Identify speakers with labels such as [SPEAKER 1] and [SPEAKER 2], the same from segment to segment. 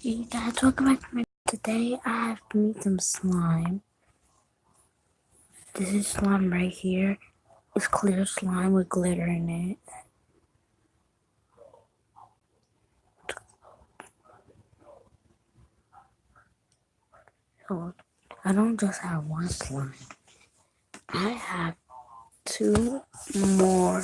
[SPEAKER 1] You guys, welcome back to my today. I have made some slime. This is slime right here. It's clear slime with glitter in it. So I don't just have one slime. I have two more.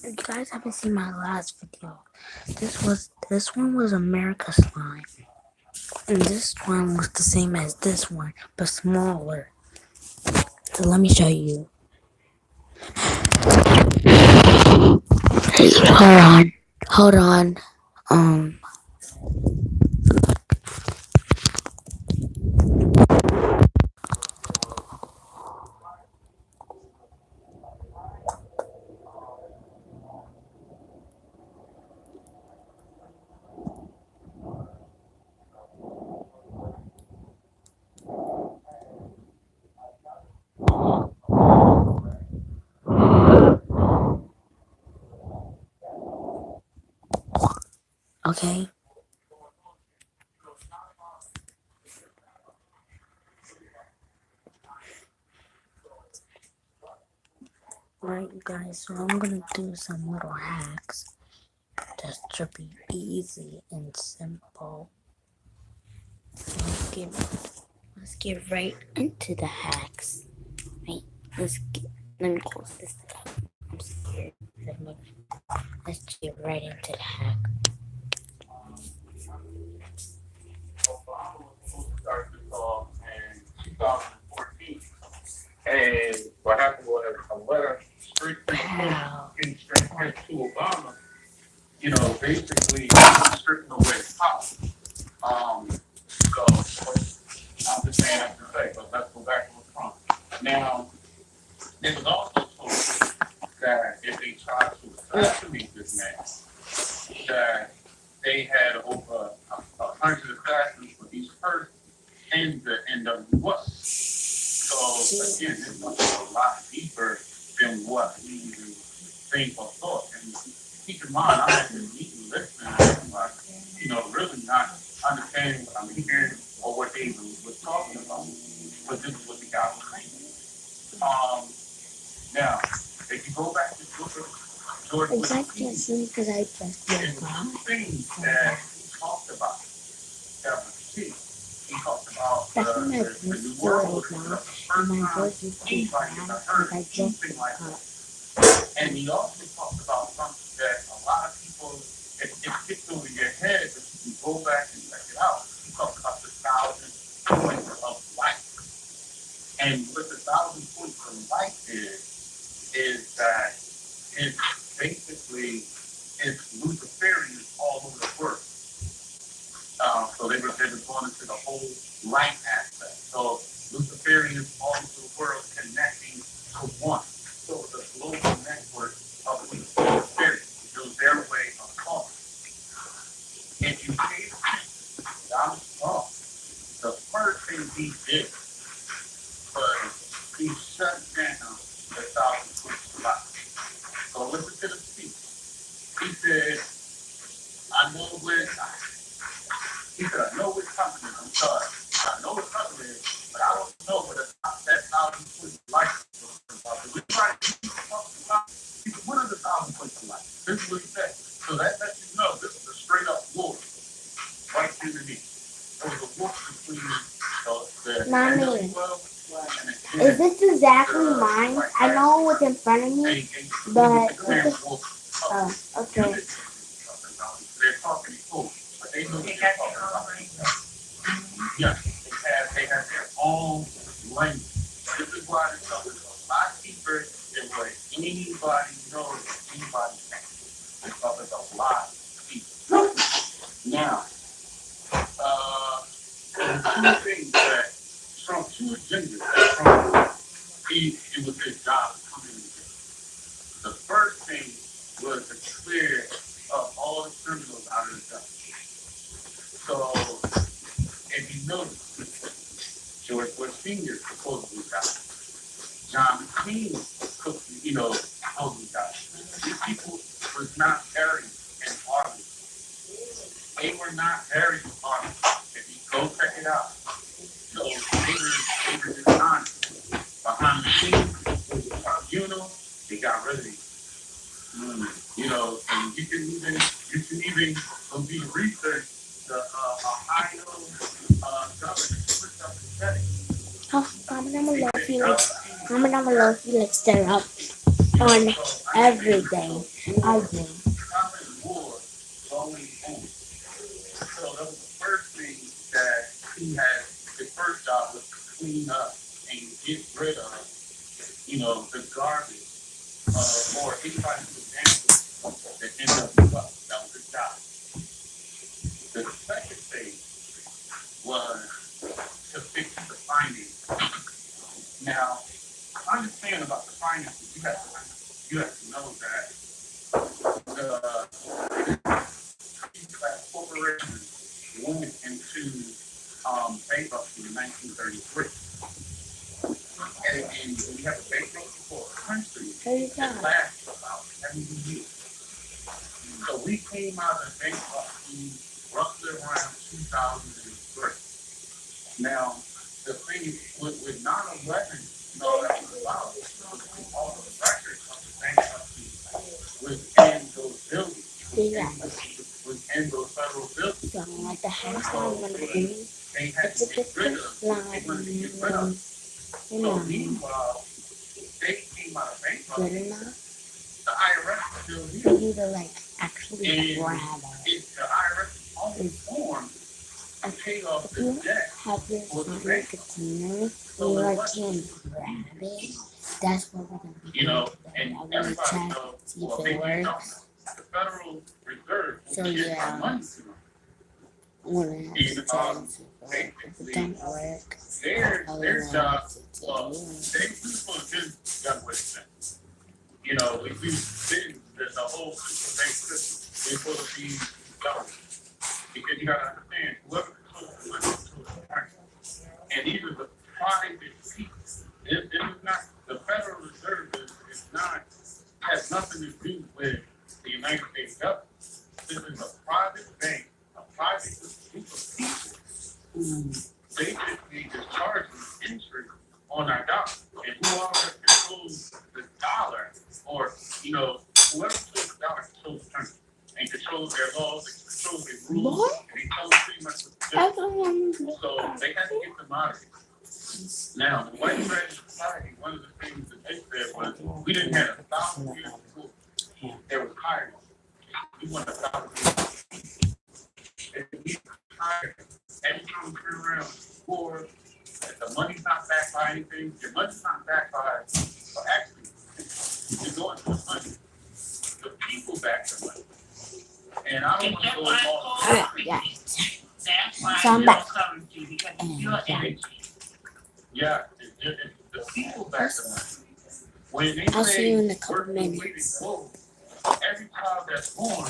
[SPEAKER 1] If you guys haven't seen my last video, this one was America slime. And this one was the same as this one, but smaller. So let me show you. Hold on. Hold on. Um okay. Alright, you guys, so I'm gonna do some little hacks just to be easy and simple. So let's get right into the hacks. Right, let me close this up. I'm scared. Let's get right into the hack.
[SPEAKER 2] Obama was supposed to start this off in 2014. And what happened was a letter straight to
[SPEAKER 1] Wow.
[SPEAKER 2] to Obama, basically stripping away power. So I'm just saying that to say, but let's go back to Trump. Now, it was also told that if they tried to assassinate this man, that they had over 100 assassins for each person in the NWA. So again, this was a lot deeper than what we even think or thought. And keep in mind, I'm at the meeting listening, and I'm like, really not understanding what I'm hearing or what they even was talking about. But this is what the guy was saying. Now, if you go back to George
[SPEAKER 1] You
[SPEAKER 2] Bush
[SPEAKER 1] guys can't see me because I just
[SPEAKER 2] and
[SPEAKER 1] woke
[SPEAKER 2] two
[SPEAKER 1] up.
[SPEAKER 2] things that he talked about that was key. He talked about
[SPEAKER 1] That's when my
[SPEAKER 2] the
[SPEAKER 1] voice
[SPEAKER 2] New
[SPEAKER 1] is
[SPEAKER 2] World
[SPEAKER 1] right
[SPEAKER 2] Order.
[SPEAKER 1] now,
[SPEAKER 2] The
[SPEAKER 1] and
[SPEAKER 2] first
[SPEAKER 1] my
[SPEAKER 2] time
[SPEAKER 1] voice is too
[SPEAKER 2] anybody
[SPEAKER 1] bad
[SPEAKER 2] had
[SPEAKER 1] because
[SPEAKER 2] heard
[SPEAKER 1] I just
[SPEAKER 2] anything
[SPEAKER 1] woke
[SPEAKER 2] like
[SPEAKER 1] up.
[SPEAKER 2] that. And he also talked about something that a lot of people, it gets over your head, but you can go back and check it out. He talked about the 1,000 points of light. And what the 1,000 points of light is that it's basically it's Luciferian all over the world. So they were going into the whole light aspect. So Luciferians all over the world connecting to one. So it's a global network of Luciferians. It was their way of talking. If you pay attention to Donald Trump, the first thing he did was he shut down the 1,000 points of light. So listen to the speech. He said, I know where he said, I know which company, I'm sorry. I know what company it is, but I don't know what that 1,000 points of light is about. We're trying to talk about, he said, what are the 1,000 points of light? This is what he said. So that lets you know this is a straight up war right underneath. There was a war between the
[SPEAKER 1] Mommy,
[SPEAKER 2] NWO and
[SPEAKER 1] is this exactly mine? I know what's in front of me, but okay.
[SPEAKER 2] They're talking cool, but they know what they're talking about. Yes, they have their own language. This is why this stuff is a lot deeper than what anybody knows, anybody can. This stuff is a lot deeper. Now, the two things that Trump, two agendas that Trump, it was his job to come in and do. The first thing was to clear up all the criminals out of the country. So, if you notice, George Bush Sr. supposedly died. John McCain, supposedly died. These people was not buried in Harlem. They were not buried in Harlem. If you go check it out. So they were just honest. Behind the scenes, it was a tribunal. They got rid of these. And you can even go do the research. The Ohio governor, Chris Petty,
[SPEAKER 1] Oh, comment down below if you like. Comment down below if you like stir up on everything I do.
[SPEAKER 2] war going on. So that was the first thing that he had. His first job was to clean up and get rid of, the garbage or anybody who was damaged that ended up with us. That was his job. The second thing was to fix the finances. Now, understand about the finances. You have to know that the corporations went into bankruptcy in 1933. And we have a bankruptcy for a country that lasts about 70 years. So we came out of bankruptcy roughly around 2003. Now, the thing with 9/11, that was about, all the records of the bankruptcy within those buildings, within those federal buildings.
[SPEAKER 1] So, like the house that I'm gonna be,
[SPEAKER 2] They had
[SPEAKER 1] it's a
[SPEAKER 2] to get rid
[SPEAKER 1] different
[SPEAKER 2] of. They wanted to get rid of. So meanwhile, they came out of
[SPEAKER 1] good
[SPEAKER 2] bankruptcy.
[SPEAKER 1] enough
[SPEAKER 2] The IRS is still
[SPEAKER 1] for
[SPEAKER 2] here.
[SPEAKER 1] you to like actually
[SPEAKER 2] And
[SPEAKER 1] grab it.
[SPEAKER 2] the IRS is only formed to pay off
[SPEAKER 1] If
[SPEAKER 2] the
[SPEAKER 1] you
[SPEAKER 2] debt.
[SPEAKER 1] have your family container and you like can't grab it, that's what we're gonna be doing today.
[SPEAKER 2] And
[SPEAKER 1] I'm gonna
[SPEAKER 2] everybody
[SPEAKER 1] check,
[SPEAKER 2] knows,
[SPEAKER 1] see if
[SPEAKER 2] well,
[SPEAKER 1] it
[SPEAKER 2] maybe you don't know,
[SPEAKER 1] works.
[SPEAKER 2] the Federal Reserve
[SPEAKER 1] So,
[SPEAKER 2] will get
[SPEAKER 1] yeah.
[SPEAKER 2] our money to them.
[SPEAKER 1] I'm gonna have to check and see if it works. If it don't work,
[SPEAKER 2] Their job, well,
[SPEAKER 1] you.
[SPEAKER 2] they supposed to done with it. There's a whole system they're supposed to be done. Because you gotta understand, whoever controls the money controls the market. And these are the private people. This is not, the Federal Reserve has nothing to do with the United States government. This is a private bank, a private group of people who basically discharge interest on our dollar. And whoever controls the dollar, or, whoever controls the dollar controls the country. And controls their laws, and controls their rules,
[SPEAKER 1] What?
[SPEAKER 2] and they tell them pretty much what to do. So they had to get them out of it. Now, the White Trash Society, one of the things that they said was, we didn't have 1,000 years before. There was hiring. We want 1,000 years. And we hired every time we turn around before, if the money's not backed by anything, your money's not backed by, or actually, you're going to the money. The people back the money. And I don't want to go involved.
[SPEAKER 1] Yeah.
[SPEAKER 3] That's why
[SPEAKER 1] So I'm
[SPEAKER 3] you're
[SPEAKER 1] back.
[SPEAKER 3] coming to, because it's your energy.
[SPEAKER 2] Yeah, it's the people back the money. When they
[SPEAKER 1] I'll see you in a
[SPEAKER 2] say
[SPEAKER 1] couple
[SPEAKER 2] working
[SPEAKER 1] minutes.
[SPEAKER 2] waiting for every child that's born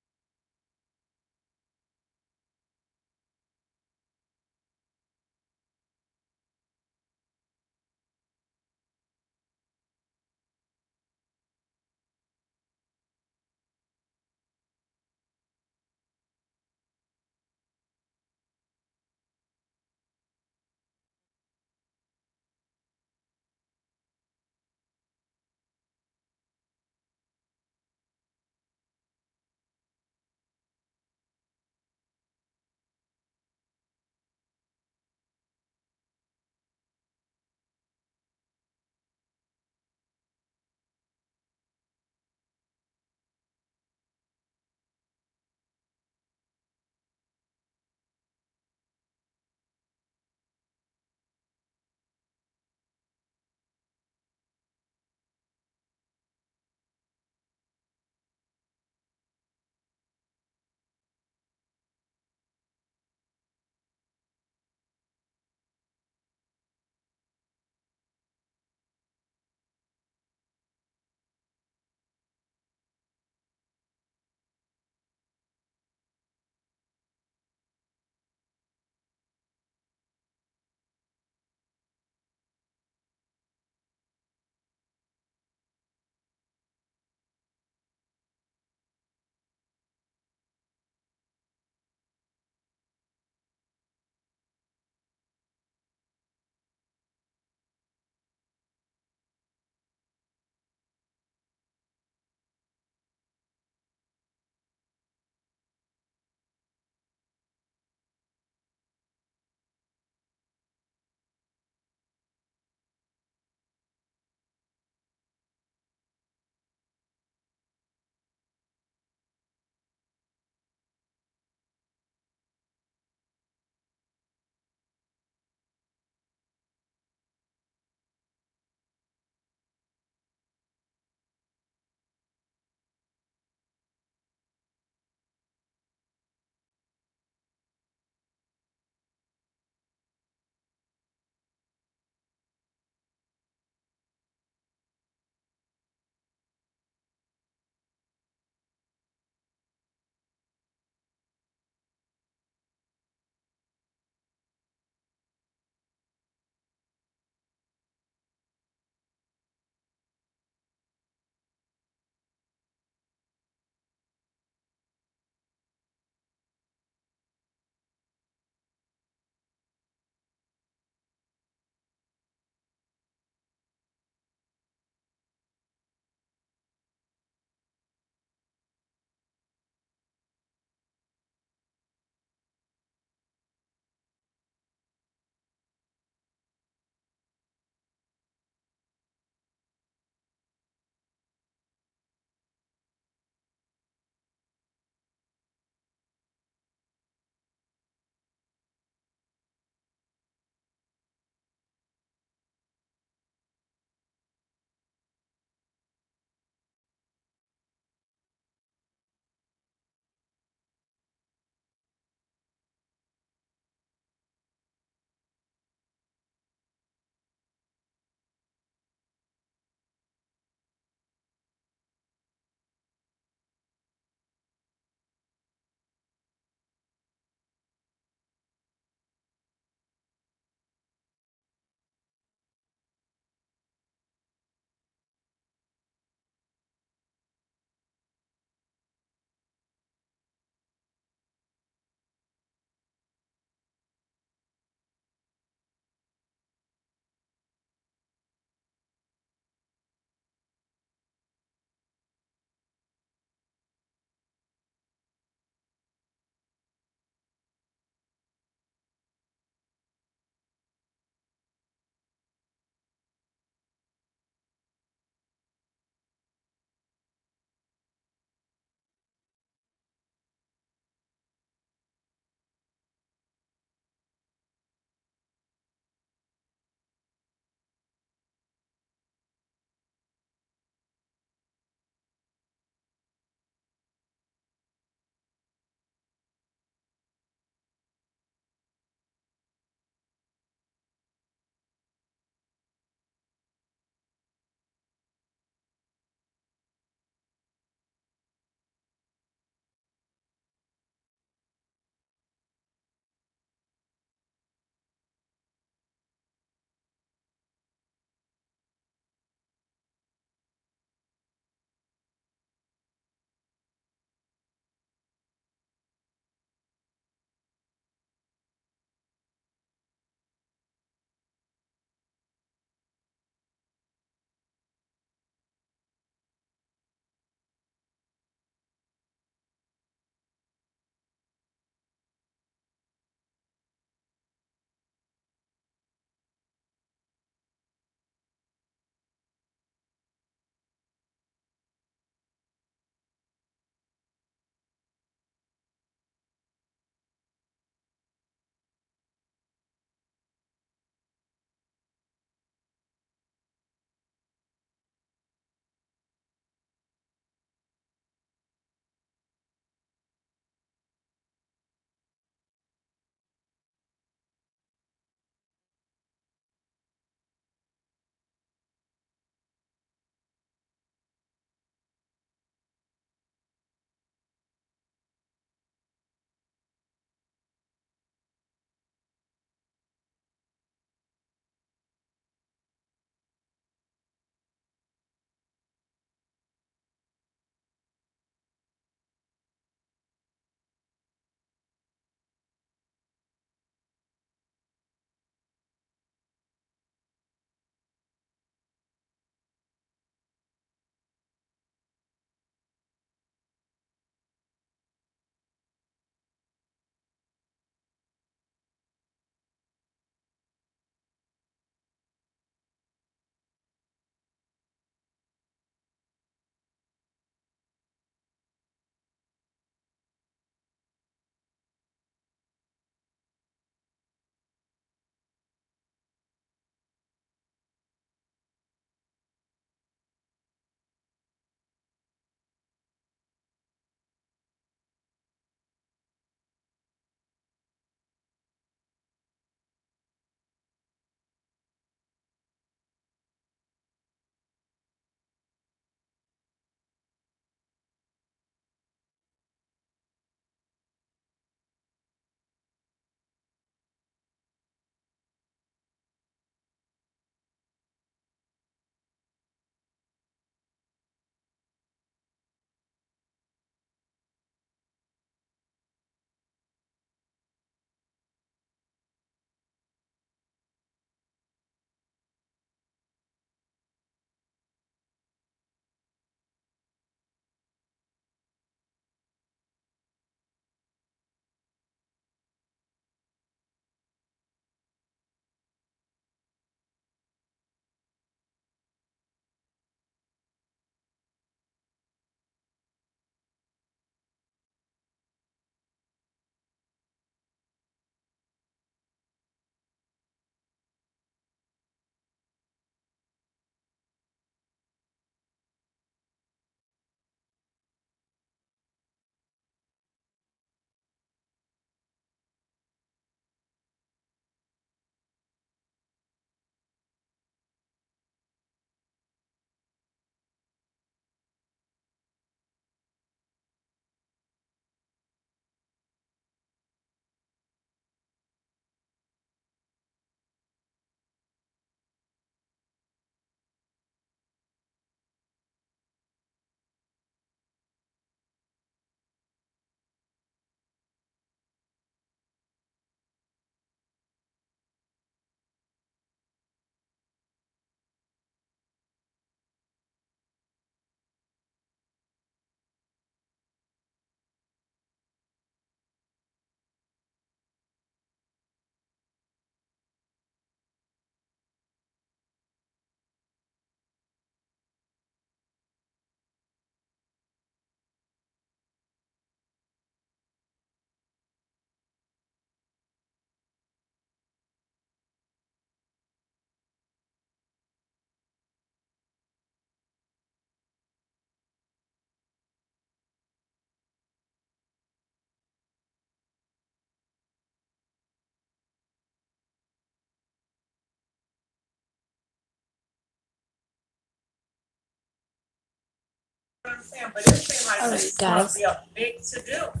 [SPEAKER 3] saying, but it seems like
[SPEAKER 1] Alright,
[SPEAKER 3] this is gonna
[SPEAKER 1] guys.
[SPEAKER 3] be a big to do.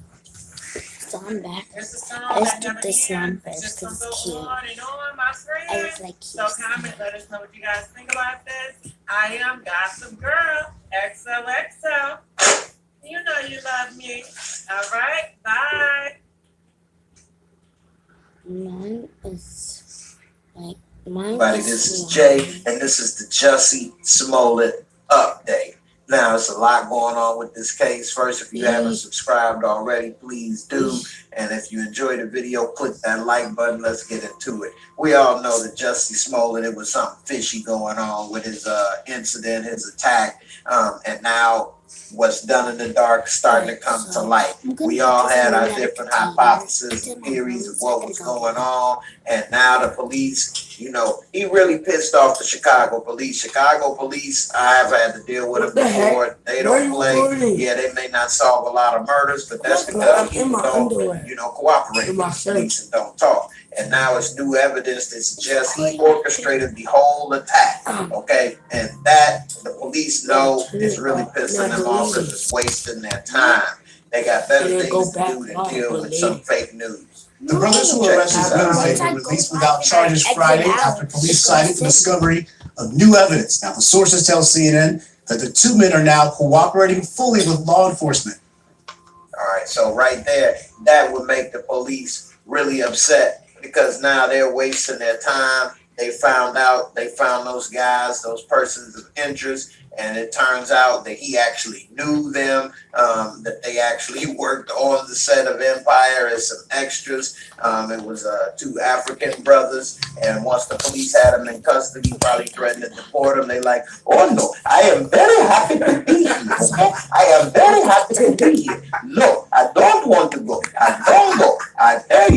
[SPEAKER 1] So I'm back.
[SPEAKER 3] It's a song
[SPEAKER 1] Let's
[SPEAKER 3] that
[SPEAKER 1] do
[SPEAKER 3] never
[SPEAKER 1] this song
[SPEAKER 3] ends.
[SPEAKER 1] first
[SPEAKER 3] Just
[SPEAKER 1] because
[SPEAKER 3] gonna
[SPEAKER 1] it's
[SPEAKER 3] go
[SPEAKER 1] cute.
[SPEAKER 3] on and on, my
[SPEAKER 1] I
[SPEAKER 3] friend.
[SPEAKER 1] was like,
[SPEAKER 3] So comment, let us know what you guys think about this. I am Gossip Girl, XOXO. You know you love me. All right, bye.
[SPEAKER 1] Mine is like mine.
[SPEAKER 4] Everybody, this is Jay, and this is the Jussie Smollett update. Now, there's a lot going on with this case. First, if you haven't subscribed already, please do. And if you enjoyed the video, click that like button. Let's get into it. We all know that Jussie Smollett, it was something fishy going on with his incident, his attack, and now what's done in the dark starting to come to light. We all had our different hypotheses and theories of what was going on, and now the police, you know, he really pissed off the Chicago police. Chicago police, I've had to deal with them before. They don't play. Yeah, they may not solve a lot of murders, but that's because people don't, you know, cooperate with the police and don't talk. And now it's new evidence that's just he orchestrated the whole attack, okay? And that the police know is really pissing them off because it's wasting their time. They got better things to do than deal with some fake news.
[SPEAKER 5] The brothers who were arrested Wednesday were released without charges Friday after police cited the discovery of new evidence. Now, the sources tell CNN that the two men are now cooperating fully with law enforcement.
[SPEAKER 4] All right, so right there, that would make the police really upset because now they're wasting their time. They found those guys, those persons of interest, and it turns out that he actually knew them, that they actually worked on the set of Empire as some extras. It was two African brothers, and once the police had them in custody, probably threatened to deport them. They like, oh no, I am very happy to be here. Okay? I am very happy to be here. No, I don't want to go. I don't go. I tell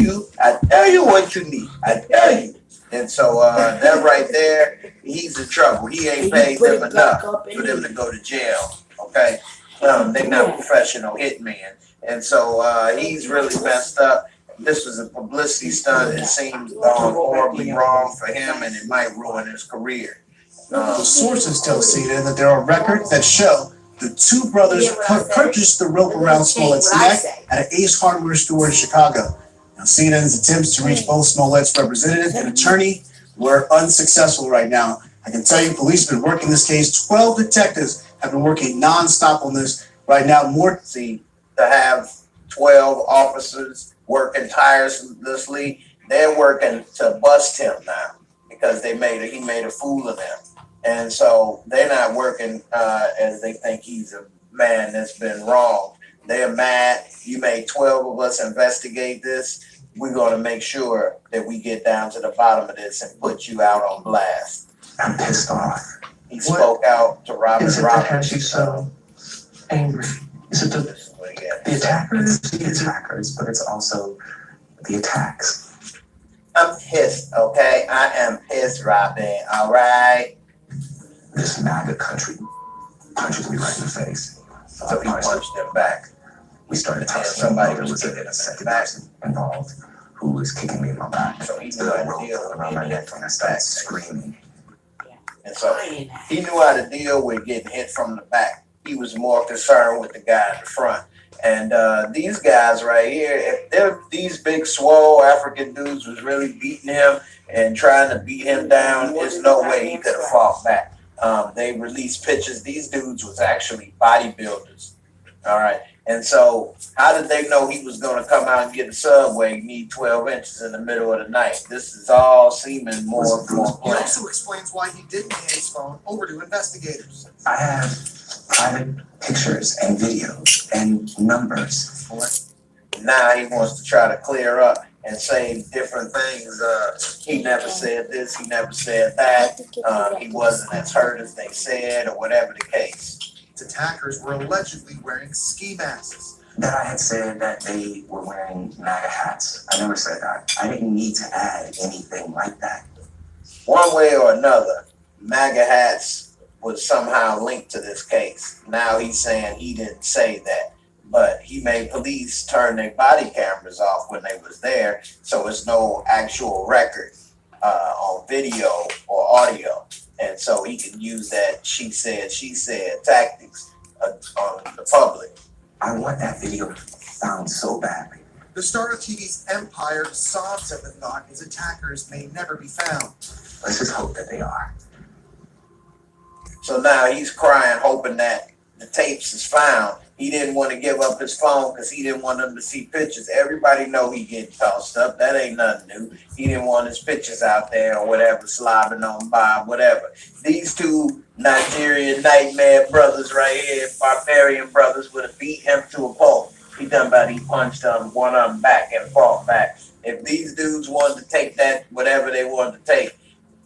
[SPEAKER 4] you what you need. I tell you. And so that right there, he's in trouble. He ain't paid them enough for them to go to jail. Okay, they're not professional hitmen, and so he's really messed up. This was a publicity stunt. It seems gone horribly wrong for him, and it might ruin his career.
[SPEAKER 5] The sources tell CNN that there are records that show the two brothers purchased the rope around Smollett's neck at an Ace Hardware store in Chicago. Now, CNN's attempts to reach both Smollett's representative and attorney were unsuccessful right now. I can tell you, police have been working this case. 12 detectives have been working nonstop on this right now.
[SPEAKER 4] See, to have 12 officers working tirelessly, they're working to bust him now because he made a fool of them. And so they're not working as they think he's a man that's been wronged. They're mad. You made 12 of us investigate this. We're going to make sure that we get down to the bottom of this and put you out on blast.
[SPEAKER 6] I'm pissed off.
[SPEAKER 4] He spoke out to Robert
[SPEAKER 6] Is it
[SPEAKER 4] Roberts.
[SPEAKER 6] that she's so angry? Is it the attackers, but it's also the attacks?
[SPEAKER 4] I'm pissed, okay? I am pissed, Robin, all right?
[SPEAKER 6] This MAGA country punches me right in the face.
[SPEAKER 4] So he punched him back.
[SPEAKER 6] We started
[SPEAKER 4] And
[SPEAKER 6] talking
[SPEAKER 4] somebody
[SPEAKER 6] about there
[SPEAKER 4] was
[SPEAKER 6] was
[SPEAKER 4] kicking him
[SPEAKER 6] a
[SPEAKER 4] in
[SPEAKER 6] second
[SPEAKER 4] the back.
[SPEAKER 6] person involved who was kicking me in my back.
[SPEAKER 4] So he knew
[SPEAKER 6] The
[SPEAKER 4] how to
[SPEAKER 6] rope
[SPEAKER 4] deal with
[SPEAKER 6] around my
[SPEAKER 4] getting
[SPEAKER 6] neck
[SPEAKER 4] hit from
[SPEAKER 6] and I
[SPEAKER 4] the
[SPEAKER 6] started
[SPEAKER 4] back.
[SPEAKER 6] screaming.
[SPEAKER 4] And so he knew how to deal with getting hit from the back. He was more concerned with the guy in the front. And these guys right here, if these big swole African dudes was really beating him and trying to beat him down, there's no way he could have fought back. They released pictures. These dudes was actually bodybuilders. All right. And so how did they know he was going to come out and get a subway, need 12 inches in the middle of the night? This is all seeming more
[SPEAKER 7] He
[SPEAKER 4] planned.
[SPEAKER 7] also explains why he didn't hand his phone over to investigators.
[SPEAKER 6] I have private pictures and videos and numbers.
[SPEAKER 4] Now he wants to try to clear up and say different things. He never said this, he never said that. He wasn't as hurt as they said, or whatever the case.
[SPEAKER 7] Attackers were allegedly wearing ski masks.
[SPEAKER 6] That I had said that they were wearing MAGA hats. I never said that. I didn't need to add anything like that.
[SPEAKER 4] One way or another, MAGA hats was somehow linked to this case. Now he's saying he didn't say that, but he made police turn their body cameras off when they was there, so it's no actual record on video or audio. And so he can use that she said tactics on the public.
[SPEAKER 6] I want that video found so badly.
[SPEAKER 7] The star of TV's Empire sobs at the thought his attackers may never be found.
[SPEAKER 6] Let's just hope that they are.
[SPEAKER 4] So now he's crying, hoping that the tapes is found. He didn't want to give up his phone because he didn't want them to see pictures. Everybody know he getting tossed up. That ain't nothing new. He didn't want his pictures out there or whatever, slobbing on Bob, whatever. These two Nigerian nightmare brothers right here, barbarian brothers, would have beat him to a pulp. He done about he punched one of them back and fought back. If these dudes wanted to take that, whatever they wanted to take,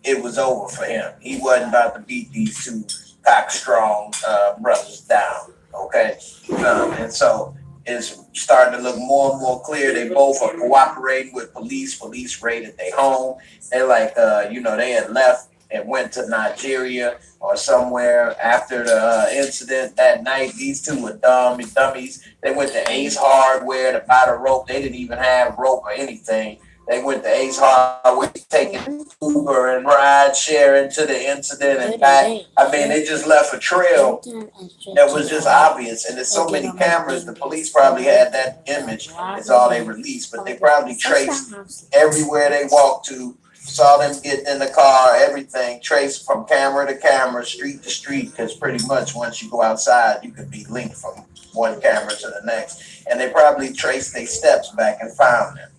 [SPEAKER 4] it was over for him. He wasn't about to beat these two cock-strong brothers down, okay? And so it's starting to look more and more clear. They both are cooperating with police. Police raided their home. They're like, they had left and went to Nigeria or somewhere after the incident that night. These two were dummies. They went to Ace Hardware to buy the rope. They didn't even have rope or anything. They went to Ace Hardware, taking Uber and ride sharing to the incident and back. I mean, they just left a trail that was just obvious. And there's so many cameras, the police probably had that image. It's all they released, but they probably traced everywhere they walked to, saw them getting in the car, everything, traced from camera to camera, street to street, because pretty much once you go outside, you could be linked from one camera to the next. And they probably traced their steps back and found them.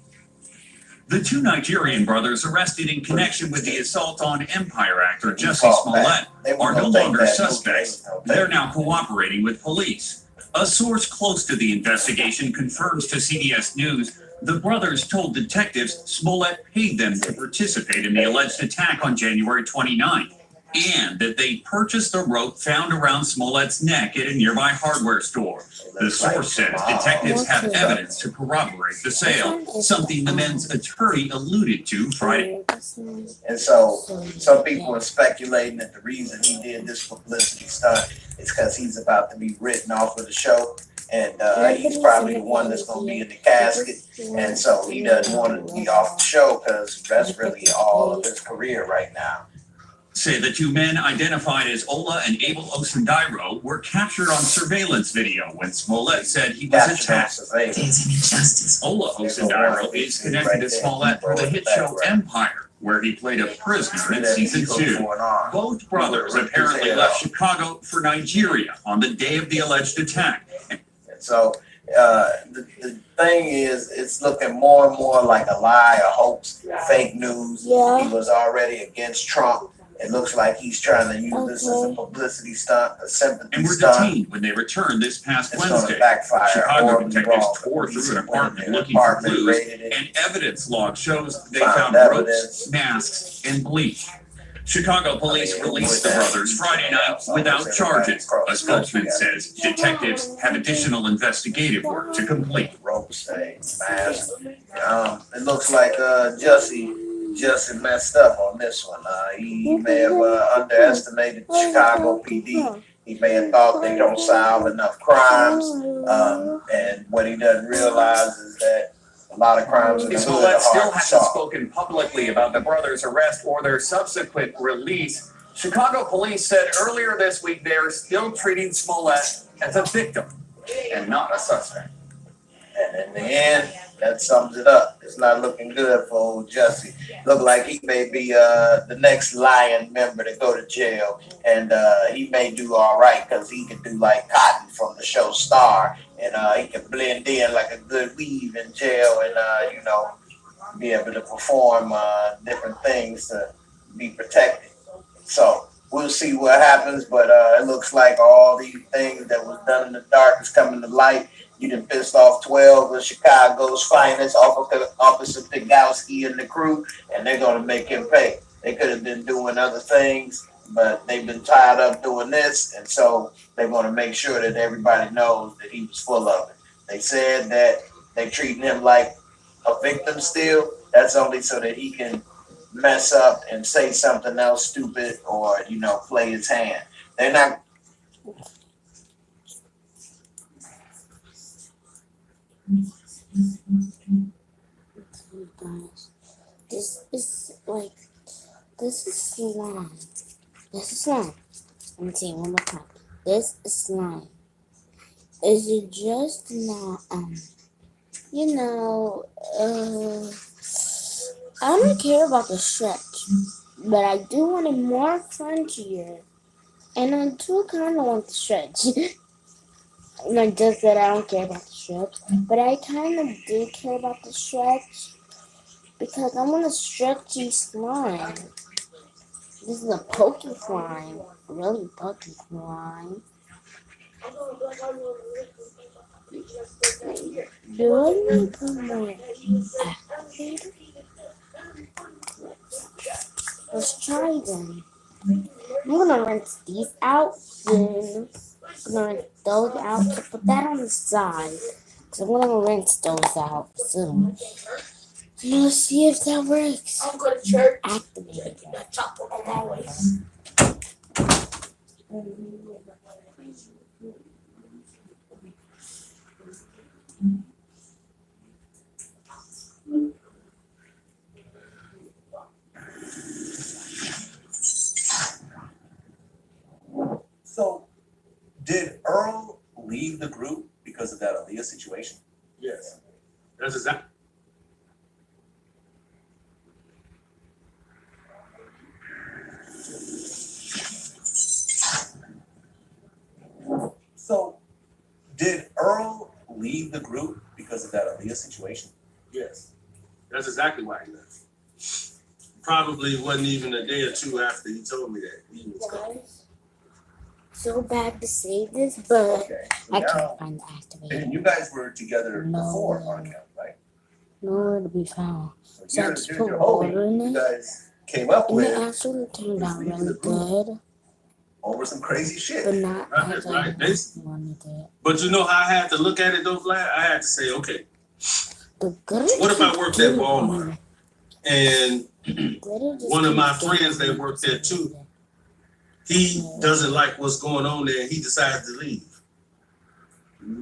[SPEAKER 8] The two Nigerian brothers arrested in connection with the assault on Empire actor Jussie Smollett are no longer suspects. They're now cooperating with police. A source close to the investigation confirms to CBS News the brothers told detectives Smollett paid them to participate in the alleged attack on January 29th, and that they purchased a rope found around Smollett's neck at a nearby hardware store. The source says detectives have evidence to corroborate the sale, something the men's attorney alluded to Friday.
[SPEAKER 4] And so some people are speculating that the reason he did this publicity stunt is because he's about to be written off of the show. And he's probably the one that's going to be in the casket. And so he doesn't want to be off the show because that's really all of his career right now.
[SPEAKER 8] Say the two men identified as Ola and Abel Osundairo were captured on surveillance video when Smollett said he was attacked. Ola Osundairo is connected to Smollett for the hit show Empire, where he played a prisoner in season 2. Both brothers apparently left Chicago for Nigeria on the day of the alleged attack.
[SPEAKER 4] So the thing is, it's looking more and more like a lie, a hoax, fake news. He was already against Trump. It looks like he's trying to use this as a publicity stunt, a sympathy
[SPEAKER 8] And were
[SPEAKER 4] stunt.
[SPEAKER 8] detained when they returned this past
[SPEAKER 4] It's
[SPEAKER 8] Wednesday.
[SPEAKER 4] gonna backfire.
[SPEAKER 8] Chicago
[SPEAKER 4] or be
[SPEAKER 8] detectives
[SPEAKER 4] wrong.
[SPEAKER 8] tore
[SPEAKER 4] Police
[SPEAKER 8] through an
[SPEAKER 4] went in
[SPEAKER 8] apartment
[SPEAKER 4] their
[SPEAKER 8] looking for
[SPEAKER 4] apartment,
[SPEAKER 8] clues,
[SPEAKER 4] raided it.
[SPEAKER 8] and evidence log shows they
[SPEAKER 4] Found
[SPEAKER 8] found
[SPEAKER 4] evidence.
[SPEAKER 8] ropes, masks, and bleach. Chicago police released the brothers Friday night without charges. A spokesman says detectives have additional investigative work to complete.
[SPEAKER 4] Rope stay, mask. It looks like Jussie messed up on this one. He may have underestimated Chicago PD. He may have thought they don't solve enough crimes. And what he doesn't realize is that a lot of crimes in the hood are
[SPEAKER 8] Smollett still
[SPEAKER 4] hard to
[SPEAKER 8] hasn't
[SPEAKER 4] solve.
[SPEAKER 8] spoken publicly about the brothers' arrest or their subsequent release. Chicago police said earlier this week they are still treating Smollett as a victim and not a suspect.
[SPEAKER 4] And in the end, that sums it up. It's not looking good for old Jussie. Look like he may be the next Lion member to go to jail, and he may do all right because he can do like Cotton from the show Star, and he can blend in like a good weave in jail, and be able to perform different things to be protected. So we'll see what happens, but it looks like all these things that was done in the dark is coming to light. You done pissed off 12 of Chicago's finest, Officer Pigowski and the crew, and they're going to make him pay. They could have been doing other things, but they've been tied up doing this, and so they're going to make sure that everybody knows that he was full of it. They said that they're treating him like a victim still. That's only so that he can mess up and say something else stupid or, play his hand. They're not.
[SPEAKER 1] This is like, this is slime. This is slime. Let me see one more time. This is slime. Is it just not you know, I don't care about the stretch, but I do want it more crunchier. And I do kind of want the stretch. Not just that I don't care about the stretch, but I kind of do care about the stretch because I want a stretchy slime. This is a pokey slime, really pokey slime. Do I need to put more activator? Let's try them. I'm gonna rinse these out soon. I'm gonna rinse those out. So put that on the side. Because I'm gonna rinse those out soon. And let's see if that works.
[SPEAKER 9] I'm going to church.
[SPEAKER 1] Activate it.
[SPEAKER 9] That chop on my waist.
[SPEAKER 10] So, did Earl leave the group because of that Aaliyah situation?
[SPEAKER 2] Yes. That's exactly.
[SPEAKER 10] So, did Earl leave the group because of that Aaliyah situation?
[SPEAKER 2] Yes. That's exactly why he left. Probably wasn't even a day or two after he told me that he was going.
[SPEAKER 1] Guys, so bad to say this, but
[SPEAKER 10] Okay. So
[SPEAKER 1] I
[SPEAKER 10] now,
[SPEAKER 1] can't find the activator.
[SPEAKER 10] and you guys were together
[SPEAKER 1] No.
[SPEAKER 10] before R. Kelly, right?
[SPEAKER 1] Nowhere to be found.
[SPEAKER 10] So
[SPEAKER 1] So I
[SPEAKER 10] you're,
[SPEAKER 1] just
[SPEAKER 10] you're,
[SPEAKER 1] put
[SPEAKER 10] you're
[SPEAKER 1] water
[SPEAKER 10] hoping
[SPEAKER 1] in
[SPEAKER 10] you
[SPEAKER 1] it.
[SPEAKER 10] guys came up
[SPEAKER 1] And it
[SPEAKER 10] with
[SPEAKER 1] actually turned out
[SPEAKER 10] leaving
[SPEAKER 1] really
[SPEAKER 10] the group
[SPEAKER 1] good,
[SPEAKER 10] over some crazy shit.
[SPEAKER 1] but not
[SPEAKER 2] Right,
[SPEAKER 1] as I
[SPEAKER 2] right.
[SPEAKER 1] wanted it.
[SPEAKER 2] But you know how I had to look at it though, Vlad? I had to say, okay,
[SPEAKER 1] The glitter
[SPEAKER 2] what if I
[SPEAKER 1] keeps
[SPEAKER 2] worked at
[SPEAKER 1] getting
[SPEAKER 2] Walmart
[SPEAKER 1] me.
[SPEAKER 2] and
[SPEAKER 1] Glitter just
[SPEAKER 2] one of my
[SPEAKER 1] keeps getting
[SPEAKER 2] friends that
[SPEAKER 1] me.
[SPEAKER 2] worked there too, he doesn't like what's going on there and he decides to leave?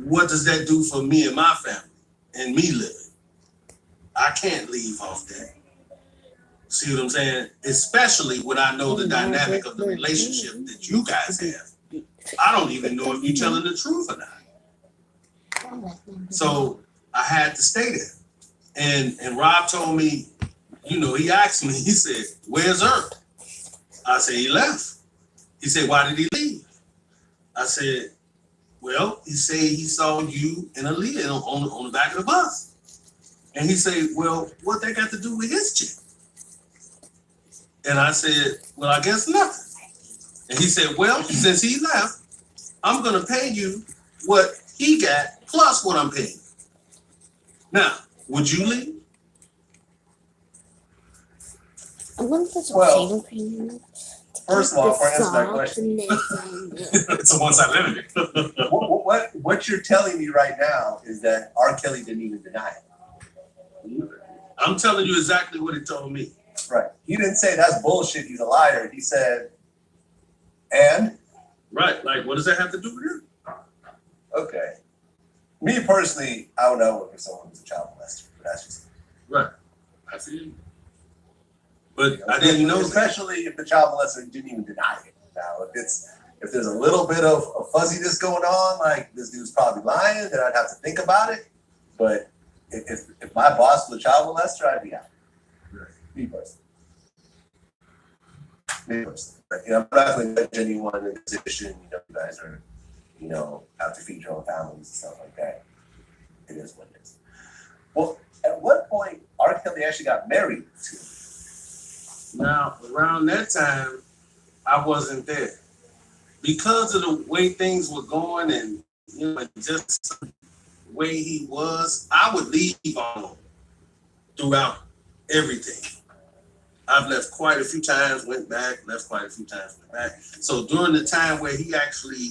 [SPEAKER 2] What does that do for me and my family and me living? I can't leave off that. See what I'm saying? Especially when I know the dynamic of the relationship that you guys have. I don't even know if you're telling the truth or not. So I had to stay there. And Rob told me, you know, he asked me, he said, where's Earl? I said, he left. He said, why did he leave? I said, well, he said he saw you and Aaliyah on the back of the bus. And he said, well, what that got to do with his chick? And I said, well, I guess nothing. And he said, well, since he left, I'm going to pay you what he got plus what I'm paying. Now, would you leave?
[SPEAKER 1] I'm gonna put some
[SPEAKER 10] Well,
[SPEAKER 1] shaving cream in it.
[SPEAKER 10] First of all, before I answer that question,
[SPEAKER 2] It's a one-sided limit.
[SPEAKER 10] what you're telling me right now is that R. Kelly didn't even deny it.
[SPEAKER 2] I'm telling you exactly what he told me.
[SPEAKER 10] Right. He didn't say that's bullshit, he's a liar. He said, and?
[SPEAKER 2] Right, like, what does that have to do with you?
[SPEAKER 10] Okay. Me personally, I would not work with someone who's a child molester, but that's just
[SPEAKER 2] Right, I see you. But I didn't know that.
[SPEAKER 10] especially if the child molester didn't even deny it. Now, if there's a little bit of fuzziness going on, like this dude's probably lying, then I'd have to think about it. But if my boss was a child molester, I'd be out.
[SPEAKER 2] Right.
[SPEAKER 10] Me personally. Like, I'm not going to judge anyone in a position. You guys are, have to feed your own families and stuff like that. It is what it is. Well, at what point R. Kelly actually got married to?
[SPEAKER 2] Now, around that time, I wasn't there. Because of the way things were going and, just the way he was, I would leave on throughout everything. I've left quite a few times, went back, left quite a few times, went back. So during the time where he actually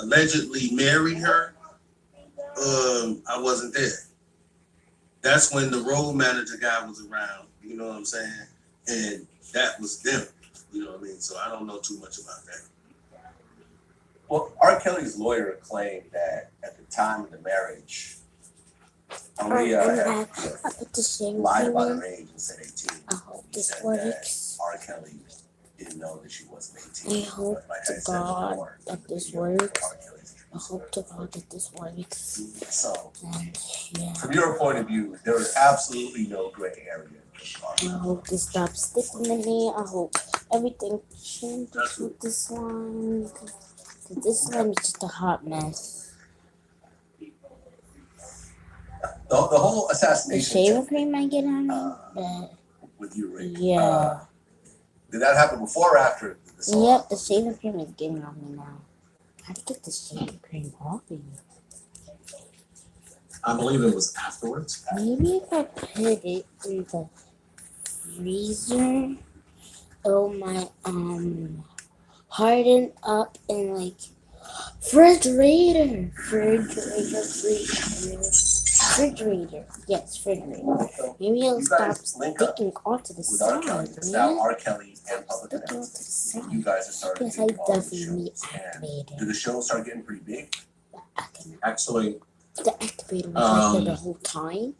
[SPEAKER 2] allegedly married her, I wasn't there. That's when the road manager guy was around, you know what I'm saying? And that was them, you know what I mean? So I don't know too much about that.
[SPEAKER 10] Well, R. Kelly's lawyer claimed that at the time of the marriage, Aaliyah
[SPEAKER 1] I put the shaving
[SPEAKER 10] lied
[SPEAKER 1] cream
[SPEAKER 10] about
[SPEAKER 1] in.
[SPEAKER 10] her age and said 18.
[SPEAKER 1] I hope
[SPEAKER 10] He
[SPEAKER 1] this
[SPEAKER 10] said
[SPEAKER 1] works.
[SPEAKER 10] that R. Kelly didn't know that she wasn't 18.
[SPEAKER 1] I hope
[SPEAKER 10] But like
[SPEAKER 1] to
[SPEAKER 10] I said
[SPEAKER 1] God
[SPEAKER 10] before,
[SPEAKER 1] that this
[SPEAKER 10] the video of
[SPEAKER 1] works.
[SPEAKER 10] R. Kelly's
[SPEAKER 1] I hope to God that this works.
[SPEAKER 10] So,
[SPEAKER 1] And yeah,
[SPEAKER 10] from your point of view, there is absolutely no gray area.
[SPEAKER 1] I hope this stops sticking to me. I hope everything changes with this one. 'Cause this one is just a hot mess.
[SPEAKER 10] The whole
[SPEAKER 1] The
[SPEAKER 10] assassination
[SPEAKER 1] shaving cream I get on me, but
[SPEAKER 10] with you, Rick.
[SPEAKER 1] yeah.
[SPEAKER 10] Did that happen before or after the assault?
[SPEAKER 1] Yep, the shaving cream is getting on me now. How to get the shaving cream off of you?
[SPEAKER 6] I believe it was afterwards.
[SPEAKER 1] Maybe if I put it in the freezer, it'll might harden up and like refrigerator. Yes, refrigerator. Maybe it'll
[SPEAKER 10] You
[SPEAKER 1] stop
[SPEAKER 10] guys link up
[SPEAKER 1] sticking onto the
[SPEAKER 10] with R. Kelly.
[SPEAKER 1] side,
[SPEAKER 10] It's now
[SPEAKER 1] man.
[SPEAKER 10] R. Kelly and Public
[SPEAKER 1] Sticking onto the
[SPEAKER 10] Announcements.
[SPEAKER 1] side.
[SPEAKER 10] You guys are starting
[SPEAKER 1] Yes,
[SPEAKER 10] to
[SPEAKER 1] I
[SPEAKER 10] get all these
[SPEAKER 1] definitely need
[SPEAKER 10] shows. And do
[SPEAKER 1] activated.
[SPEAKER 10] the shows start getting pretty big?
[SPEAKER 6] Actually,
[SPEAKER 1] The activator was right there the whole time.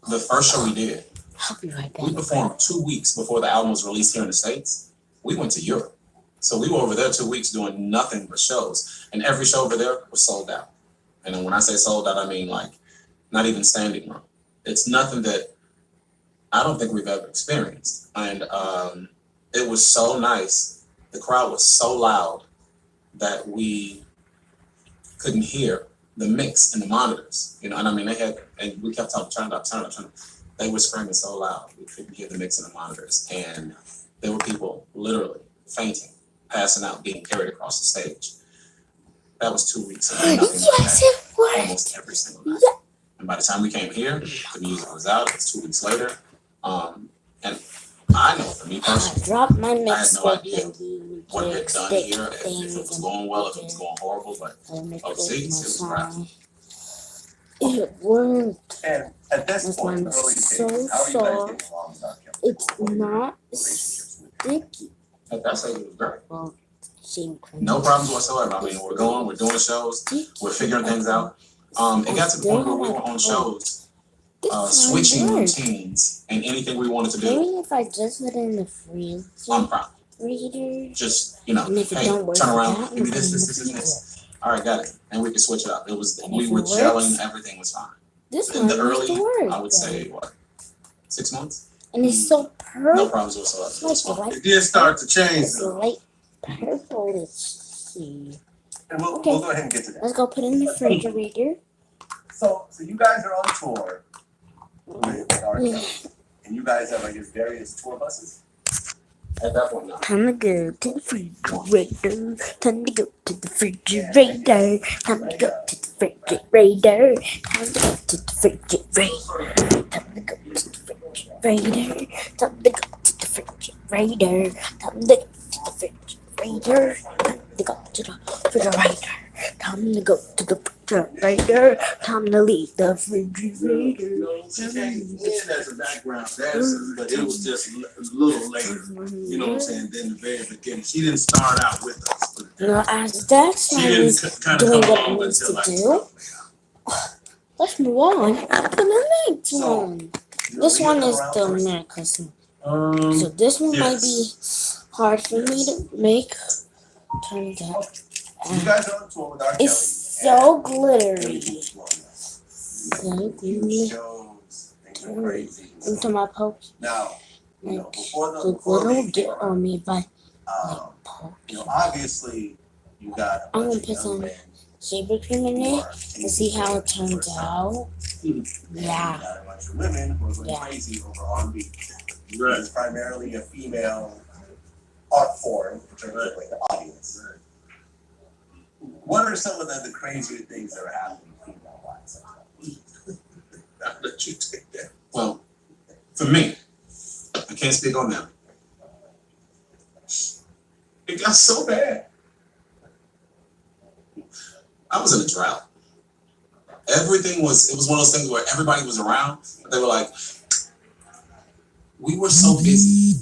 [SPEAKER 6] the first show we did,
[SPEAKER 1] I'll be right
[SPEAKER 6] we
[SPEAKER 1] back.
[SPEAKER 6] performed 2 weeks before the album was released here in the States. We went to Europe. So we were over there 2 weeks doing nothing but shows. And every show over there was sold out. And then when I say sold out, I mean like not even standing room. It's nothing that I don't think we've ever experienced. And it was so nice. The crowd was so loud that we couldn't hear the mix in the monitors. You know, and I mean, they had, and we kept talking, turn it up. They were screaming so loud, we couldn't hear the mix in the monitors. And there were people literally fainting, passing out, being carried across the stage. That was 2 weeks ago. Nothing like
[SPEAKER 1] Yes,
[SPEAKER 6] that,
[SPEAKER 1] it was.
[SPEAKER 6] almost every single night. And by the time we came here, the music was out. It was 2 weeks later. And I know for me
[SPEAKER 1] I
[SPEAKER 6] personally,
[SPEAKER 1] dropped my
[SPEAKER 6] I had
[SPEAKER 1] mix
[SPEAKER 6] no idea
[SPEAKER 1] with the
[SPEAKER 6] what it had done
[SPEAKER 1] stick
[SPEAKER 6] here, if it was going well, if it was going horrible, but overseas, it was crap.
[SPEAKER 1] It worked.
[SPEAKER 10] And at this
[SPEAKER 1] This
[SPEAKER 10] point,
[SPEAKER 1] one's
[SPEAKER 10] early
[SPEAKER 1] so
[SPEAKER 10] stages, how are you guys
[SPEAKER 1] soft.
[SPEAKER 10] getting along with R. Kelly?
[SPEAKER 1] It's not
[SPEAKER 10] Relationships with
[SPEAKER 1] sticky.
[SPEAKER 6] At that stage, it was great.
[SPEAKER 1] Well, shaving cream.
[SPEAKER 6] No problems whatsoever. I mean, we're going, we're doing shows,
[SPEAKER 1] Sticky.
[SPEAKER 6] we're figuring things out. It got to the point where we were on shows, switching routines and anything we wanted to do,
[SPEAKER 1] Maybe if I just put it in the freezer
[SPEAKER 6] I'm proud.
[SPEAKER 1] reader.
[SPEAKER 6] Just, you know,
[SPEAKER 1] And if it
[SPEAKER 6] hey,
[SPEAKER 1] don't work
[SPEAKER 6] turn
[SPEAKER 1] for
[SPEAKER 6] around,
[SPEAKER 1] that,
[SPEAKER 6] give me
[SPEAKER 1] we
[SPEAKER 6] this,
[SPEAKER 1] put it
[SPEAKER 6] this,
[SPEAKER 1] in
[SPEAKER 6] this,
[SPEAKER 1] the
[SPEAKER 6] and this. All right, got it. And we could switch it up. It was,
[SPEAKER 1] And
[SPEAKER 6] we
[SPEAKER 1] if
[SPEAKER 6] were
[SPEAKER 1] it works,
[SPEAKER 6] gelling, everything was fine.
[SPEAKER 1] This
[SPEAKER 6] In
[SPEAKER 1] one
[SPEAKER 6] the
[SPEAKER 1] has to
[SPEAKER 6] early,
[SPEAKER 1] work.
[SPEAKER 6] I would say, what, 6 months?
[SPEAKER 1] And it's so
[SPEAKER 6] No
[SPEAKER 1] purple.
[SPEAKER 6] problems whatsoever. It was
[SPEAKER 1] It's
[SPEAKER 6] fine.
[SPEAKER 1] like
[SPEAKER 10] It did start to change
[SPEAKER 1] it's
[SPEAKER 10] though.
[SPEAKER 1] light purplish. See.
[SPEAKER 10] And we'll
[SPEAKER 1] Okay.
[SPEAKER 10] go ahead and get to that.
[SPEAKER 1] Let's go put it in the refrigerator.
[SPEAKER 10] So you guys are on tour with R. Kelly. And you guys have, I guess, various tour buses?
[SPEAKER 6] At that point, no.
[SPEAKER 1] Time to go to the refrigerator. Time to go to the refrigerator. Time to go to the refrigerator. Time to go to the refrigerator. Time to go to the refrigerator. Time to go to the refrigerator. Time to go to the refrigerator. Time to go to the refrigerator. Time to go to the refrigerator. Time to leave the refrigerator.
[SPEAKER 11] As a background dancer, but it was just a little later. You know what I'm saying? Than the very beginning. She didn't start out with us.
[SPEAKER 1] No, as that's
[SPEAKER 11] She
[SPEAKER 1] why
[SPEAKER 11] didn't
[SPEAKER 1] he's
[SPEAKER 11] kind of
[SPEAKER 1] doing
[SPEAKER 11] come
[SPEAKER 1] what he
[SPEAKER 11] along
[SPEAKER 1] needs
[SPEAKER 11] until
[SPEAKER 1] to
[SPEAKER 11] like.
[SPEAKER 1] do. Let's move on to the next one. This one is the necklace. So this one might be hard for me to make. Turns out
[SPEAKER 10] You guys are on tour with R. Kelly.
[SPEAKER 1] it's so
[SPEAKER 10] and
[SPEAKER 1] glittery.
[SPEAKER 10] So
[SPEAKER 1] Glittery
[SPEAKER 10] shows, things are crazy.
[SPEAKER 1] into my poke.
[SPEAKER 10] Now, you know, before
[SPEAKER 1] The
[SPEAKER 10] the
[SPEAKER 1] glitter will
[SPEAKER 10] before
[SPEAKER 1] get on me by
[SPEAKER 10] poke. You know, obviously, you got a
[SPEAKER 1] I'm
[SPEAKER 10] bunch
[SPEAKER 1] gonna
[SPEAKER 10] of
[SPEAKER 1] put
[SPEAKER 10] young
[SPEAKER 1] some
[SPEAKER 10] men
[SPEAKER 1] shaving cream in
[SPEAKER 10] who
[SPEAKER 1] it
[SPEAKER 10] are
[SPEAKER 1] to see how it turns out.
[SPEAKER 10] You
[SPEAKER 1] Yeah.
[SPEAKER 10] got a bunch of women who are going
[SPEAKER 1] Yeah.
[SPEAKER 10] crazy over R&B.
[SPEAKER 11] Right.
[SPEAKER 10] It's primarily a female art form in terms of like the audience. What are some of the crazier things that are happening female-wise?
[SPEAKER 11] I'll let you take that.
[SPEAKER 6] Well, for me, I can't speak on them. It got so bad. I was in a drought. It was one of those things where everybody was around, but they were like, we were so busy.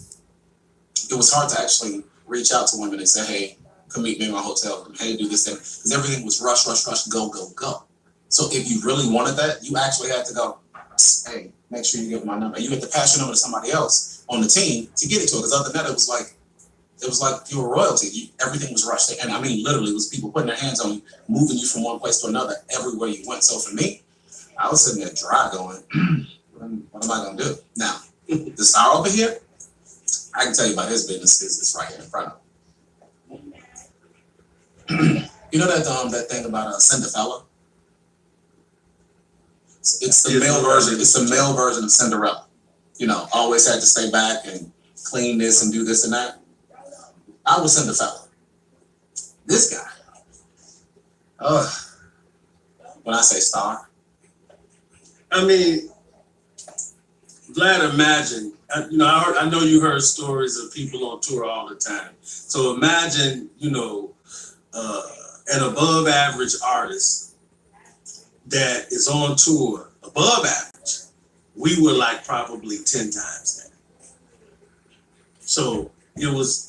[SPEAKER 6] It was hard to actually reach out to women and say, hey, come meet me in my hotel room. Hey, do this thing. Because everything was rush, go, go, go. So if you really wanted that, you actually had to go, hey, make sure you give my number. You had to pass your number to somebody else on the team to get it to her. Because other than that, it was like, it was like you were royalty. Everything was rushed. And I mean, literally, it was people putting their hands on you, moving you from one place to another everywhere you went. So for me, I was sitting there dry going, what am I going to do? Now, the star over here, I can tell you about his business. It's right here in front of him. You know that thing about Cinderella? It's the male version. It's the male version of Cinderella. You know, always had to stay back and clean this and do this and that. I was Cinderella. This guy. When I say star.
[SPEAKER 11] I mean, Vlad, imagine, I know you heard stories of people on tour all the time. So imagine, an above average artist that is on tour, above average. We were like probably 10 times that. So it was,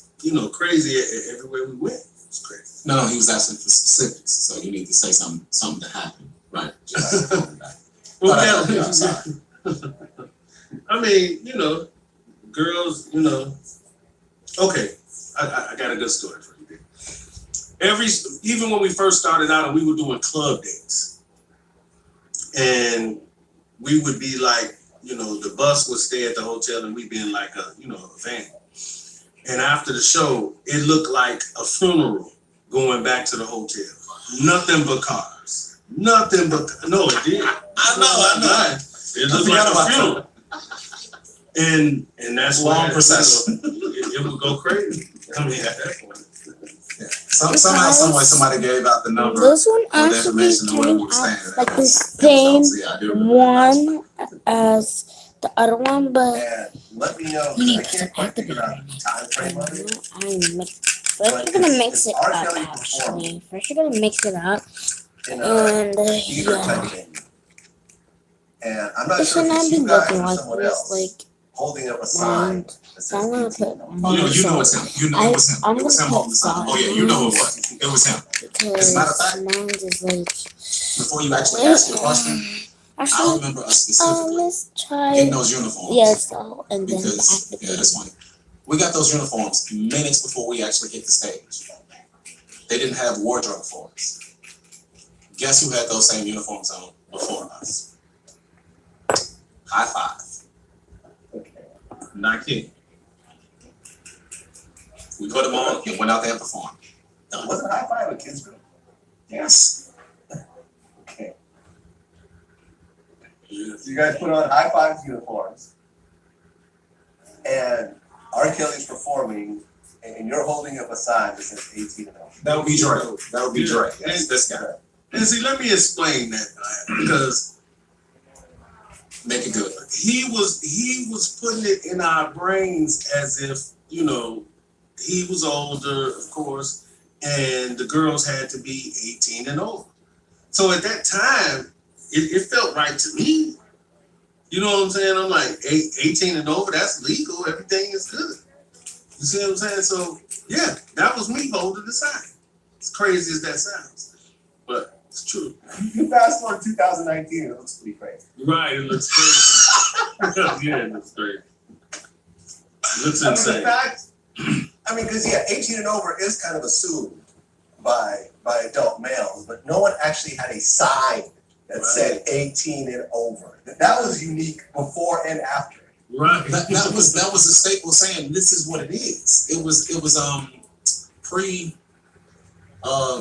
[SPEAKER 11] crazy everywhere we went. It was crazy.
[SPEAKER 6] No, he was asking for specifics. So you need to say something that happened, right?
[SPEAKER 11] Well, yeah, sorry. I mean, girls, okay, I got a good story for you. Even when we first started out and we were doing club dates, and we would be like, the bus would stay at the hotel and we'd be in like a van. And after the show, it looked like a funeral going back to the hotel. Nothing but cars. Nothing but, no, it did. I know. It looked like a funeral. And that's
[SPEAKER 6] long
[SPEAKER 11] why
[SPEAKER 6] procession.
[SPEAKER 11] It would go crazy. I mean, at that point.
[SPEAKER 6] Yeah. Somehow, some way, somebody gave out the number.
[SPEAKER 1] This one
[SPEAKER 6] or the
[SPEAKER 1] actually
[SPEAKER 6] information of where we
[SPEAKER 1] came
[SPEAKER 6] were staying.
[SPEAKER 1] out like the same
[SPEAKER 6] Yeah, I do remember
[SPEAKER 1] one as the other one, but
[SPEAKER 10] And let me know,
[SPEAKER 1] we
[SPEAKER 10] 'cause I
[SPEAKER 1] need to
[SPEAKER 10] can't quite
[SPEAKER 1] activate
[SPEAKER 10] figure out
[SPEAKER 1] it.
[SPEAKER 10] the time frame of it.
[SPEAKER 1] First
[SPEAKER 10] But
[SPEAKER 1] you're gonna
[SPEAKER 10] it's-
[SPEAKER 1] mix
[SPEAKER 10] it's
[SPEAKER 1] it
[SPEAKER 10] R.
[SPEAKER 1] up
[SPEAKER 10] Kelly
[SPEAKER 1] actually. First you're gonna mix it up
[SPEAKER 10] In
[SPEAKER 1] and
[SPEAKER 10] theater type
[SPEAKER 1] yeah.
[SPEAKER 10] venue. And I'm not
[SPEAKER 1] It
[SPEAKER 10] sure
[SPEAKER 1] should
[SPEAKER 10] if
[SPEAKER 1] not
[SPEAKER 10] it's
[SPEAKER 1] be
[SPEAKER 10] you guys
[SPEAKER 1] looking
[SPEAKER 10] or
[SPEAKER 1] like
[SPEAKER 10] someone
[SPEAKER 1] this,
[SPEAKER 10] else
[SPEAKER 1] like
[SPEAKER 10] holding up a sign
[SPEAKER 1] and
[SPEAKER 10] that
[SPEAKER 1] so
[SPEAKER 10] says
[SPEAKER 1] I'm gonna
[SPEAKER 10] 18.
[SPEAKER 1] put
[SPEAKER 6] You know it's him. You know it was him.
[SPEAKER 1] I'm
[SPEAKER 6] It was him
[SPEAKER 1] gonna
[SPEAKER 6] holding the sign. Oh yeah, you know who it was. It was him. As a matter of fact,
[SPEAKER 1] because mine is like
[SPEAKER 6] before you actually ask your question, I
[SPEAKER 1] actually
[SPEAKER 6] remember us specifically
[SPEAKER 1] let's try
[SPEAKER 6] getting those uniforms.
[SPEAKER 1] yes so and then
[SPEAKER 6] Because yeah,
[SPEAKER 1] activate.
[SPEAKER 6] that's funny. We got those uniforms minutes before we actually hit the stage. They didn't have wardrobe for us. Guess who had those same uniforms on before us? High five. Not kidding. We put them on and went out there and performed. Done.
[SPEAKER 10] Wasn't High Five a kids group?
[SPEAKER 6] Yes.
[SPEAKER 10] Okay. So you guys put on High Five's uniforms, and R. Kelly's performing, and you're holding up a sign that says 18 and over.
[SPEAKER 6] That would be Dre. That would be Dre. Yes, this guy.
[SPEAKER 11] And see, let me explain that, because
[SPEAKER 6] Make it good.
[SPEAKER 11] he was putting it in our brains as if, he was older, of course, and the girls had to be 18 and over. So at that time, it felt right to me. You know what I'm saying? I'm like, 18 and over, that's legal. Everything is good. You see what I'm saying? So, yeah, that was me holding the sign. As crazy as that sounds. But it's true.
[SPEAKER 10] You fast forward 2019, it looks pretty crazy.
[SPEAKER 11] Right, it looks crazy. Yeah, it looks crazy. It looks insane.
[SPEAKER 10] In fact, because 18 and over is kind of assumed by adult males, but no one actually had a sign that said 18 and over. That was unique before and after.
[SPEAKER 11] Right.
[SPEAKER 6] That was a staple saying this is what it is. It was pre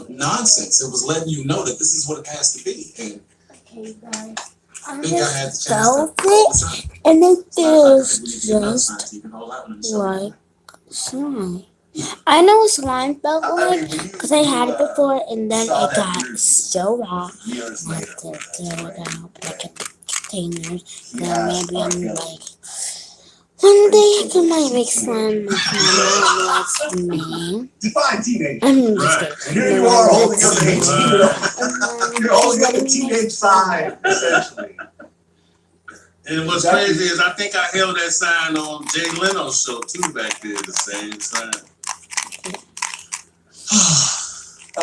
[SPEAKER 6] nonsense. It was letting you know that this is what it has to be. And
[SPEAKER 1] Okay guys, I
[SPEAKER 6] I think I had the
[SPEAKER 1] just
[SPEAKER 6] chance
[SPEAKER 1] felt
[SPEAKER 6] to
[SPEAKER 1] it and it feels just
[SPEAKER 6] just
[SPEAKER 1] like slime. I know what slime felt like because I had it before and then it got so raw.
[SPEAKER 10] Years
[SPEAKER 1] I had
[SPEAKER 10] later.
[SPEAKER 1] to throw it out, but I kept the containers. Then maybe I'm like, one day I can make slime with my that's me.
[SPEAKER 10] Define teenage.
[SPEAKER 1] I'm just
[SPEAKER 11] Right.
[SPEAKER 1] kidding.
[SPEAKER 10] And here you are holding up an 18
[SPEAKER 1] And
[SPEAKER 10] and over.
[SPEAKER 1] then
[SPEAKER 10] You're holding up a
[SPEAKER 1] letting me
[SPEAKER 10] teenage sign, essentially.
[SPEAKER 11] And what's crazy is I think I held that sign on Jay Leno's show too back there, the same sign.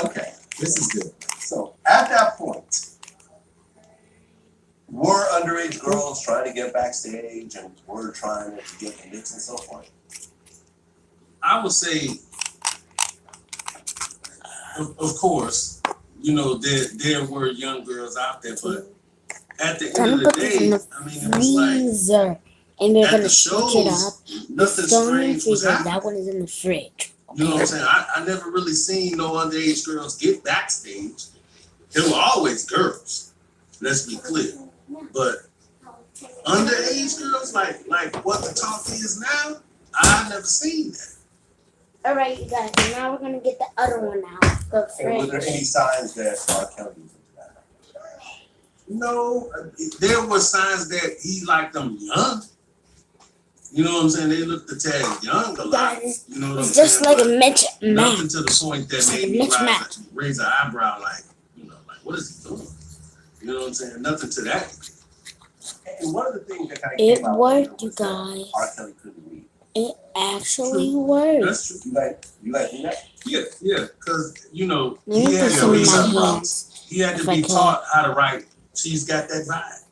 [SPEAKER 10] Okay,
[SPEAKER 6] This is good.
[SPEAKER 10] so at that point, were underage girls trying to get backstage and were trying to get the mix and so forth?
[SPEAKER 11] I would say, of course, you know, there were young girls out there, but at the end
[SPEAKER 1] Gonna
[SPEAKER 11] of the
[SPEAKER 1] put this in
[SPEAKER 11] day,
[SPEAKER 1] the
[SPEAKER 11] I mean, it was like
[SPEAKER 1] freezer, and we're
[SPEAKER 11] at
[SPEAKER 1] gonna
[SPEAKER 11] the
[SPEAKER 1] switch it up.
[SPEAKER 11] shows, nothing
[SPEAKER 1] This one in the
[SPEAKER 11] strange was
[SPEAKER 1] freezer.
[SPEAKER 11] happening.
[SPEAKER 1] That one is in the fridge.
[SPEAKER 11] You know what I'm saying? I never really seen no underage girls get backstage. There were always girls. Let's be clear. But underage girls, like what the talk is now, I've never seen that.
[SPEAKER 1] All right, you guys. Now we're gonna get the other one out. The
[SPEAKER 10] And were there
[SPEAKER 1] fridge.
[SPEAKER 10] any signs that R. Kelly was into that?
[SPEAKER 11] No, there were signs that he liked them young. You know what I'm saying? They looked a tad young a lot.
[SPEAKER 1] Guys,
[SPEAKER 11] You know what I'm
[SPEAKER 1] it's just
[SPEAKER 11] saying?
[SPEAKER 1] like a
[SPEAKER 11] But
[SPEAKER 1] match.
[SPEAKER 11] nothing to the point that
[SPEAKER 1] It's like
[SPEAKER 11] made
[SPEAKER 1] a
[SPEAKER 11] me
[SPEAKER 1] mismatch.
[SPEAKER 11] raise an eyebrow like, you know, like what is he doing? You know what I'm saying? Nothing to that.
[SPEAKER 10] And one of the things that kind of
[SPEAKER 1] It
[SPEAKER 10] came out
[SPEAKER 1] worked, you
[SPEAKER 10] was that
[SPEAKER 1] guys.
[SPEAKER 10] R. Kelly couldn't read.
[SPEAKER 1] It actually worked.
[SPEAKER 11] That's true.
[SPEAKER 10] You guys do that?
[SPEAKER 11] Yeah, because you know
[SPEAKER 1] Let me
[SPEAKER 11] he had
[SPEAKER 1] put
[SPEAKER 11] to
[SPEAKER 1] some in
[SPEAKER 11] be
[SPEAKER 1] my hands.
[SPEAKER 11] he had to
[SPEAKER 1] if I
[SPEAKER 11] be
[SPEAKER 1] can.
[SPEAKER 11] taught how to write. She's got that vibe.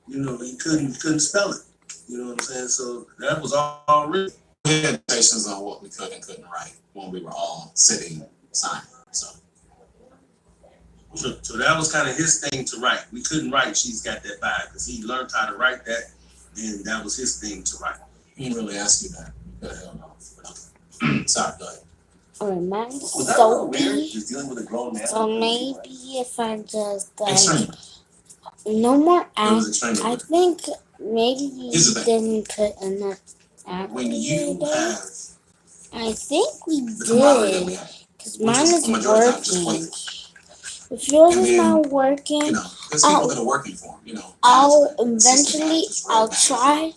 [SPEAKER 11] You know, he couldn't spell it. You know what I'm saying? So that was all really.
[SPEAKER 6] We had limitations on what we could and couldn't write when we were all sitting signing.
[SPEAKER 11] So that was kind of his thing to write. We couldn't write She's Got That Vibe because he learned how to write that, and that was his thing to write.
[SPEAKER 6] He didn't really ask you that. You could have held on. Sorry, go ahead.
[SPEAKER 1] Alright, man.
[SPEAKER 10] Was that a little weird?
[SPEAKER 1] Soapy.
[SPEAKER 10] Just dealing with a grown man?
[SPEAKER 1] So maybe if I just like
[SPEAKER 6] Extremely.
[SPEAKER 1] no more
[SPEAKER 6] It was
[SPEAKER 1] act.
[SPEAKER 6] extremely
[SPEAKER 1] I
[SPEAKER 6] weird.
[SPEAKER 1] think maybe
[SPEAKER 6] Here's the
[SPEAKER 1] you
[SPEAKER 6] thing.
[SPEAKER 1] didn't put enough act.
[SPEAKER 6] When you have
[SPEAKER 1] I think we
[SPEAKER 6] the camaraderie that we
[SPEAKER 1] did,
[SPEAKER 6] have,
[SPEAKER 1] because
[SPEAKER 6] which
[SPEAKER 1] mine
[SPEAKER 6] is
[SPEAKER 1] is
[SPEAKER 6] the majority of the time just
[SPEAKER 1] working.
[SPEAKER 6] playful.
[SPEAKER 1] If yours
[SPEAKER 6] And
[SPEAKER 1] is
[SPEAKER 6] then,
[SPEAKER 1] not working,
[SPEAKER 6] you know, there's people that are working for him, you know.
[SPEAKER 1] I'll
[SPEAKER 6] management, assistant
[SPEAKER 1] eventually
[SPEAKER 6] managers,
[SPEAKER 1] I'll
[SPEAKER 6] managers.
[SPEAKER 1] try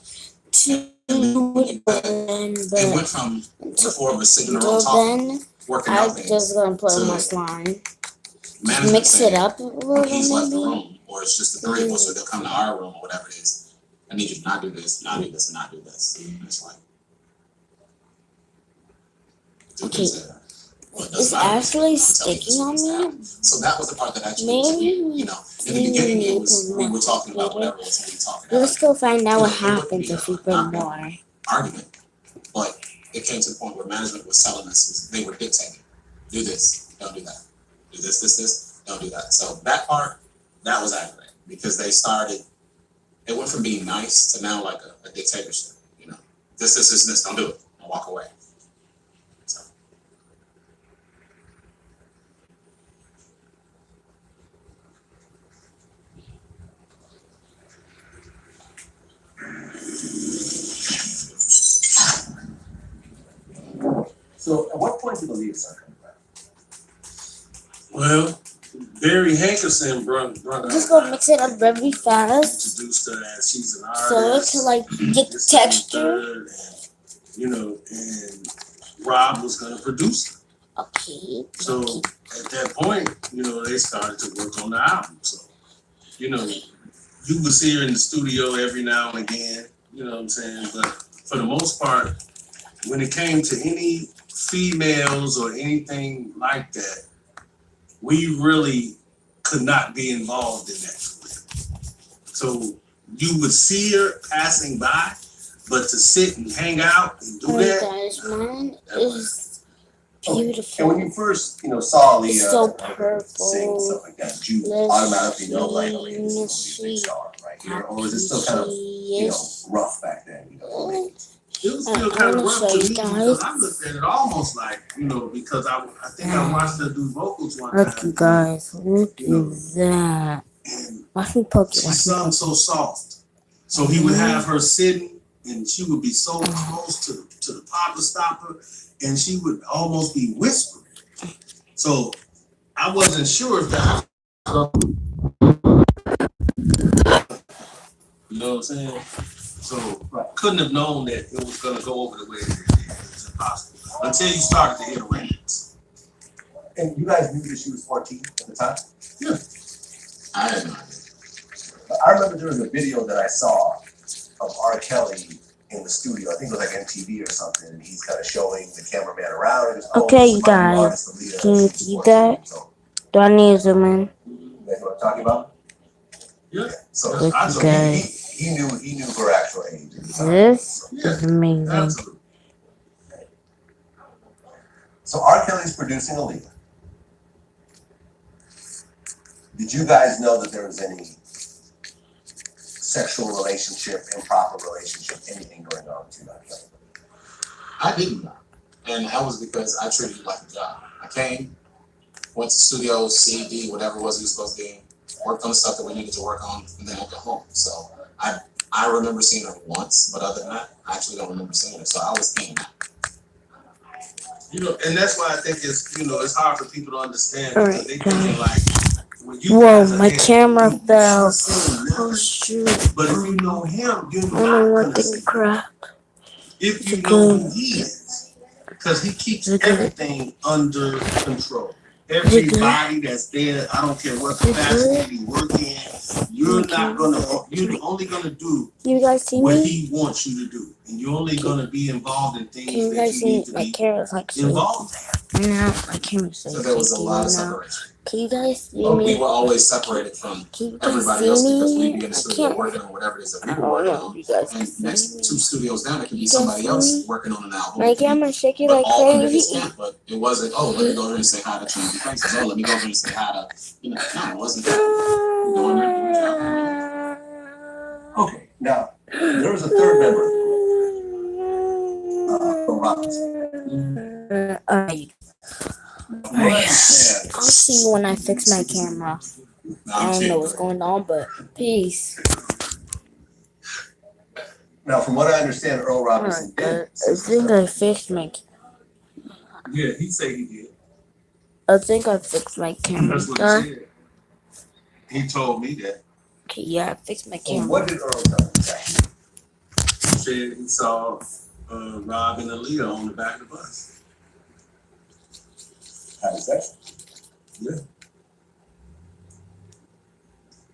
[SPEAKER 1] to do it, but
[SPEAKER 6] It went from before was sitting around
[SPEAKER 1] until
[SPEAKER 6] talking,
[SPEAKER 1] then
[SPEAKER 6] working
[SPEAKER 1] I'm
[SPEAKER 6] out things,
[SPEAKER 1] just gonna put
[SPEAKER 6] to
[SPEAKER 1] my slime.
[SPEAKER 6] management
[SPEAKER 1] Mix it
[SPEAKER 6] saying,
[SPEAKER 1] up a little
[SPEAKER 6] he's left the
[SPEAKER 1] maybe.
[SPEAKER 6] room, or it's just the three of us, or they'll come to our room, or whatever it is. I need you to not do this, not do this, and not do this. And it's like, do
[SPEAKER 1] Okay.
[SPEAKER 6] this. Well, it
[SPEAKER 1] It's
[SPEAKER 6] doesn't matter.
[SPEAKER 1] actually
[SPEAKER 6] I'm telling you,
[SPEAKER 1] sticking on
[SPEAKER 6] this is
[SPEAKER 1] me.
[SPEAKER 6] happening. So that was the part that actually was,
[SPEAKER 1] Maybe
[SPEAKER 6] you know, in the beginning it was we were talking about whatever it was we were talking about.
[SPEAKER 1] Let's go find out what
[SPEAKER 6] You know, it wouldn't
[SPEAKER 1] happens
[SPEAKER 6] be
[SPEAKER 1] if we
[SPEAKER 6] a
[SPEAKER 1] put
[SPEAKER 6] knock-on
[SPEAKER 1] more.
[SPEAKER 6] argument, but it came to the point where management was telling us, they were dictating, do this, don't do that, do this, don't do that. So that part, that was aggravating because they started, it went from being nice to now like a dictatorship, you know, this, don't do it, and walk away. So.
[SPEAKER 10] So at what point did the leaves start coming back?
[SPEAKER 11] Well, Barry Hankerson brought
[SPEAKER 1] Just go mix it up very fast
[SPEAKER 11] introduced her as she's an
[SPEAKER 1] so
[SPEAKER 11] artist.
[SPEAKER 1] to like get the
[SPEAKER 11] this, that, and
[SPEAKER 1] texture.
[SPEAKER 11] third, and, you know, and Rob was gonna produce it.
[SPEAKER 1] Okay.
[SPEAKER 11] So at that point, you know, they started to work on the album. So, you know, you was here in the studio every now and again, you know what I'm saying? But for the most part, when it came to any females or anything like that, we really could not be involved in that. So you would see her passing by, but to sit and hang out and do
[SPEAKER 1] Alright
[SPEAKER 11] that,
[SPEAKER 1] guys, mine
[SPEAKER 11] that was-
[SPEAKER 1] is
[SPEAKER 10] And when
[SPEAKER 1] beautiful.
[SPEAKER 10] you first, saw Leah
[SPEAKER 1] It's so
[SPEAKER 10] sing
[SPEAKER 1] purple.
[SPEAKER 10] stuff like that, did you
[SPEAKER 1] Let's
[SPEAKER 10] automatically know like,
[SPEAKER 1] see,
[SPEAKER 10] okay, this is gonna be a big
[SPEAKER 1] see.
[SPEAKER 10] star right here, or was it still kind of,
[SPEAKER 1] Yes.
[SPEAKER 10] rough back then?
[SPEAKER 11] it was
[SPEAKER 1] I
[SPEAKER 11] still kind of
[SPEAKER 1] wanna
[SPEAKER 11] rough
[SPEAKER 1] show
[SPEAKER 11] to
[SPEAKER 1] you
[SPEAKER 11] me
[SPEAKER 1] guys.
[SPEAKER 11] because I looked at it almost like, because I think I watched her do vocals one
[SPEAKER 1] Look,
[SPEAKER 11] time.
[SPEAKER 1] you guys, look
[SPEAKER 11] You know,
[SPEAKER 1] at that.
[SPEAKER 11] and
[SPEAKER 1] Watch me poke it.
[SPEAKER 11] she
[SPEAKER 1] Watch me
[SPEAKER 11] sung
[SPEAKER 1] poke
[SPEAKER 11] so soft. So he would have her sitting and she would be so close to the papa stopper and she would almost be whispering. So I wasn't sure if that you know what I'm saying? So couldn't have known that it was gonna go over the way it did. It's impossible. Until you started to hear the records.
[SPEAKER 10] And you guys knew that she was 14 at the time?
[SPEAKER 11] Yeah.
[SPEAKER 6] I had no idea.
[SPEAKER 10] I remember there was a video that I saw of R. Kelly in the studio. I think it was like MTV or something, and he's kind of showing the cameraman around. And just,
[SPEAKER 1] Okay,
[SPEAKER 10] this
[SPEAKER 1] you
[SPEAKER 10] is my new
[SPEAKER 1] guys,
[SPEAKER 10] artist, Aaliyah.
[SPEAKER 1] can you
[SPEAKER 10] She's
[SPEAKER 1] see
[SPEAKER 10] 14
[SPEAKER 1] that?
[SPEAKER 10] years old.
[SPEAKER 1] Do I need to zoom in?
[SPEAKER 10] You guys know what I'm talking about?
[SPEAKER 11] Yeah.
[SPEAKER 10] So
[SPEAKER 1] Look,
[SPEAKER 10] I
[SPEAKER 1] you
[SPEAKER 10] so
[SPEAKER 1] guys.
[SPEAKER 10] he knew her actual age. At the time.
[SPEAKER 1] This
[SPEAKER 11] Yeah.
[SPEAKER 1] is amazing.
[SPEAKER 11] Absolutely.
[SPEAKER 10] So R. Kelly's producing Aaliyah. Did you guys know that there was any sexual relationship, improper relationship, anything going on with you, R. Kelly?
[SPEAKER 6] I didn't know. And that was because I treated it like a job. I came, went to studios, CD, whatever it was we were supposed to do, worked on the stuff that we needed to work on, and then I'd go home. So I remember seeing her once, but other than that, I actually don't remember seeing her. So I was in that.
[SPEAKER 11] You know, and that's why I think it's, you know, it's hard for people to understand
[SPEAKER 1] All
[SPEAKER 11] because
[SPEAKER 1] right,
[SPEAKER 11] they thinking like, when you
[SPEAKER 1] Whoa,
[SPEAKER 11] guys are
[SPEAKER 1] my
[SPEAKER 11] in,
[SPEAKER 1] camera
[SPEAKER 11] you
[SPEAKER 1] fell.
[SPEAKER 11] never seen
[SPEAKER 1] Oh
[SPEAKER 11] nothing.
[SPEAKER 1] shoot.
[SPEAKER 11] But if you know him, you're
[SPEAKER 1] I don't
[SPEAKER 11] not
[SPEAKER 1] know what
[SPEAKER 11] gonna
[SPEAKER 1] thing
[SPEAKER 11] see
[SPEAKER 1] crap.
[SPEAKER 11] if
[SPEAKER 1] It's
[SPEAKER 11] you
[SPEAKER 1] a
[SPEAKER 11] know
[SPEAKER 1] good.
[SPEAKER 11] who he is. Because he keeps
[SPEAKER 1] Is it good?
[SPEAKER 11] everything under control.
[SPEAKER 1] Is it good?
[SPEAKER 11] Everybody that's there, I don't care what
[SPEAKER 1] Is it
[SPEAKER 11] capacity
[SPEAKER 1] good?
[SPEAKER 11] you work in, you're not gonna, you're only gonna do
[SPEAKER 1] You guys see
[SPEAKER 11] what
[SPEAKER 1] me?
[SPEAKER 11] he wants you to do. And you're only gonna be involved in
[SPEAKER 1] Can
[SPEAKER 11] things
[SPEAKER 1] you
[SPEAKER 11] that
[SPEAKER 1] guys
[SPEAKER 11] you
[SPEAKER 1] see
[SPEAKER 11] need to
[SPEAKER 1] my
[SPEAKER 11] be
[SPEAKER 1] camera's like shaky
[SPEAKER 11] involved in.
[SPEAKER 1] right now? My camera's so
[SPEAKER 6] So there was a
[SPEAKER 1] shaky
[SPEAKER 6] lot
[SPEAKER 1] right
[SPEAKER 6] of
[SPEAKER 1] now.
[SPEAKER 6] separation.
[SPEAKER 1] Can you guys see
[SPEAKER 6] But we
[SPEAKER 1] me?
[SPEAKER 6] were always separated from
[SPEAKER 1] Can you guys
[SPEAKER 6] everybody
[SPEAKER 1] see
[SPEAKER 6] else because we'd
[SPEAKER 1] me?
[SPEAKER 6] be in the
[SPEAKER 1] I
[SPEAKER 6] studio
[SPEAKER 1] can't.
[SPEAKER 6] working on whatever it is that
[SPEAKER 1] I
[SPEAKER 6] we were
[SPEAKER 1] don't
[SPEAKER 6] working
[SPEAKER 1] know
[SPEAKER 6] on.
[SPEAKER 1] if you guys can
[SPEAKER 6] And
[SPEAKER 1] see
[SPEAKER 6] next
[SPEAKER 1] me.
[SPEAKER 6] 2 studios down, it could be
[SPEAKER 1] You guys
[SPEAKER 6] somebody
[SPEAKER 1] see
[SPEAKER 6] else
[SPEAKER 1] me?
[SPEAKER 6] working on an album.
[SPEAKER 1] My
[SPEAKER 6] It could be,
[SPEAKER 1] camera's shaky
[SPEAKER 6] but
[SPEAKER 1] like
[SPEAKER 6] all under his
[SPEAKER 1] crazy.
[SPEAKER 6] stamp. But it wasn't, oh, let me go over and say hi to Trendy Faces. Oh, let me go over and say hi to, you know, no, it wasn't that. We're going there, doing a job.
[SPEAKER 10] Okay, now, there was a third member of the group, Earl Robinson.
[SPEAKER 1] Alright. I'll see you when I fix my camera. I don't know what's going on, but peace.
[SPEAKER 10] Now, from what I understand, Earl Robinson did.
[SPEAKER 1] I think I fixed my.
[SPEAKER 11] Yeah, he said he did.
[SPEAKER 1] I think I fixed my camera.
[SPEAKER 11] That's what he said. He told me that.
[SPEAKER 1] Okay, yeah, I fixed my
[SPEAKER 10] So
[SPEAKER 1] camera.
[SPEAKER 10] what did Earl tell you exactly?
[SPEAKER 11] He said he saw Rob and Aaliyah on the back of the bus.
[SPEAKER 10] Having sex?
[SPEAKER 11] Yeah.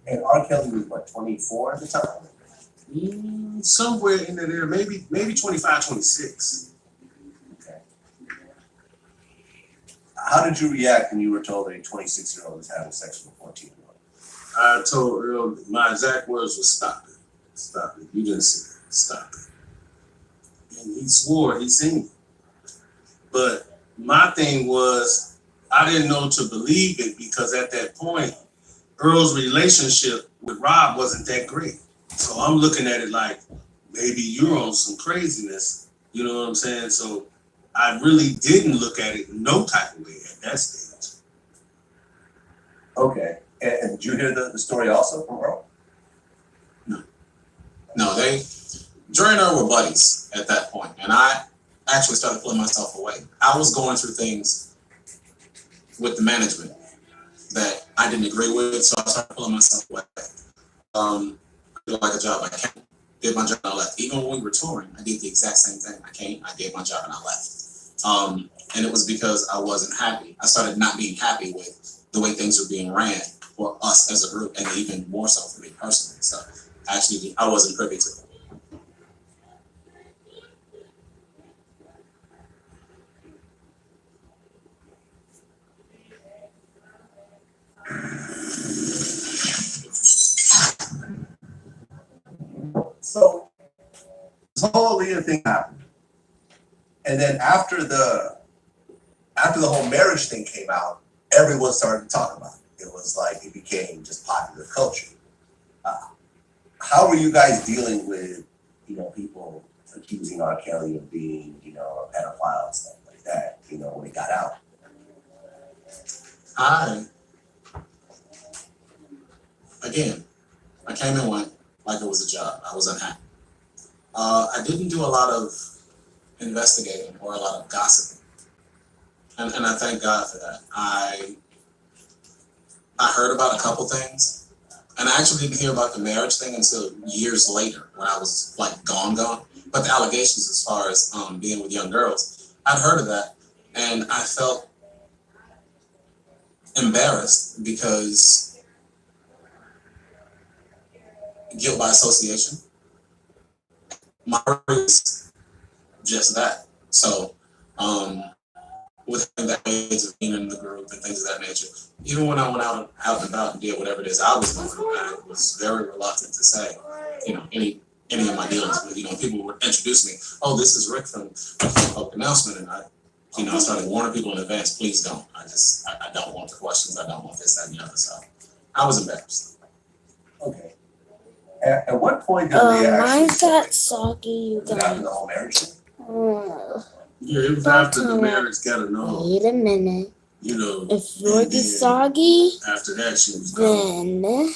[SPEAKER 10] And R. Kelly was what, 24 at the time?
[SPEAKER 11] Somewhere in there, maybe 25, 26.
[SPEAKER 10] Okay. How did you react when you were told that a 26-year-old was having sex with a 14-year-old?
[SPEAKER 11] I told Earl, my exact words was stop it. Stop it. You didn't see it. Stop it. And he swore he seen it. But my thing was, I didn't know to believe it because at that point, Earl's relationship with Rob wasn't that great. So I'm looking at it like, maybe you're on some craziness. You know what I'm saying? So I really didn't look at it no type of way at that stage.
[SPEAKER 10] Okay. And did you hear the story also from Earl?
[SPEAKER 6] No, Dre and Earl were buddies at that point, and I actually started pulling myself away. I was going through things with the management that I didn't agree with, so I started pulling myself away. I did like a job. I came, did my job, and I left. Even when we were touring, I did the exact same thing. I came, I did my job, and I left. And it was because I wasn't happy. I started not being happy with the way things were being ran for us as a group, and even more so for me personally. So actually, I wasn't privy to it.
[SPEAKER 10] So this whole Aaliyah thing happened. And then after the whole marriage thing came out, everyone started to talk about it. It was like it became just popular culture. How were you guys dealing with, people accusing R. Kelly of being, a pedophile and stuff like that, when it got out?
[SPEAKER 6] I came and went like it was a job. I was unhappy. I didn't do a lot of investigating or a lot of gossiping. And I thank God for that. I heard about a couple things, and I actually didn't hear about the marriage thing until years later when I was like gone. But the allegations as far as being with young girls, I'd heard of that, and I felt embarrassed because guilt by association. My is just that. So, with that age of being in the group and things of that nature, even when I went out and about and did whatever it is I was doing, I was very reluctant to say, any of my dealings with, people would introduce me. Oh, this is Rick from Public Announcement, and I I started warning people in advance, please don't. I don't want the questions. I don't want this, that, and the other. So I was embarrassed.
[SPEAKER 10] Okay. At what point did they actually?
[SPEAKER 1] Mine's got soggy, you
[SPEAKER 10] Was it after
[SPEAKER 1] guys.
[SPEAKER 10] the whole marriage thing?
[SPEAKER 11] Yeah, it was after the marriage got known.
[SPEAKER 1] Wait a minute.
[SPEAKER 11] You know.
[SPEAKER 1] If yours
[SPEAKER 11] and
[SPEAKER 1] is
[SPEAKER 11] then
[SPEAKER 1] soggy,
[SPEAKER 11] after that, she was gone.
[SPEAKER 1] then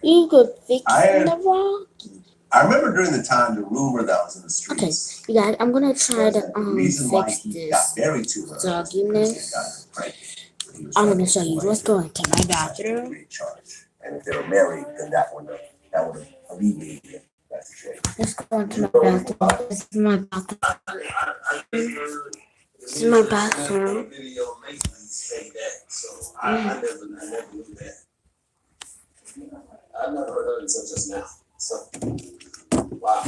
[SPEAKER 1] you could fix the rock.
[SPEAKER 10] I remember during the time, the rumor that was in the
[SPEAKER 1] Okay,
[SPEAKER 10] streets.
[SPEAKER 1] you guys, I'm gonna try
[SPEAKER 10] was
[SPEAKER 1] to
[SPEAKER 10] that the reason why
[SPEAKER 1] fix
[SPEAKER 10] he
[SPEAKER 1] this
[SPEAKER 10] got married to her was because he
[SPEAKER 1] sogginess.
[SPEAKER 10] got her pregnant. He was
[SPEAKER 1] I'm
[SPEAKER 10] trying
[SPEAKER 1] gonna
[SPEAKER 10] to
[SPEAKER 1] show you.
[SPEAKER 10] get
[SPEAKER 1] Let's go into my bathroom.
[SPEAKER 10] free of charge. And if they were married, then that would have alleviated that situation.
[SPEAKER 1] Let's go into my bathroom. This is my bathroom. This is my bathroom.
[SPEAKER 11] Video lately say that, so I never knew that.
[SPEAKER 6] I've never heard of it until just now. So, wow.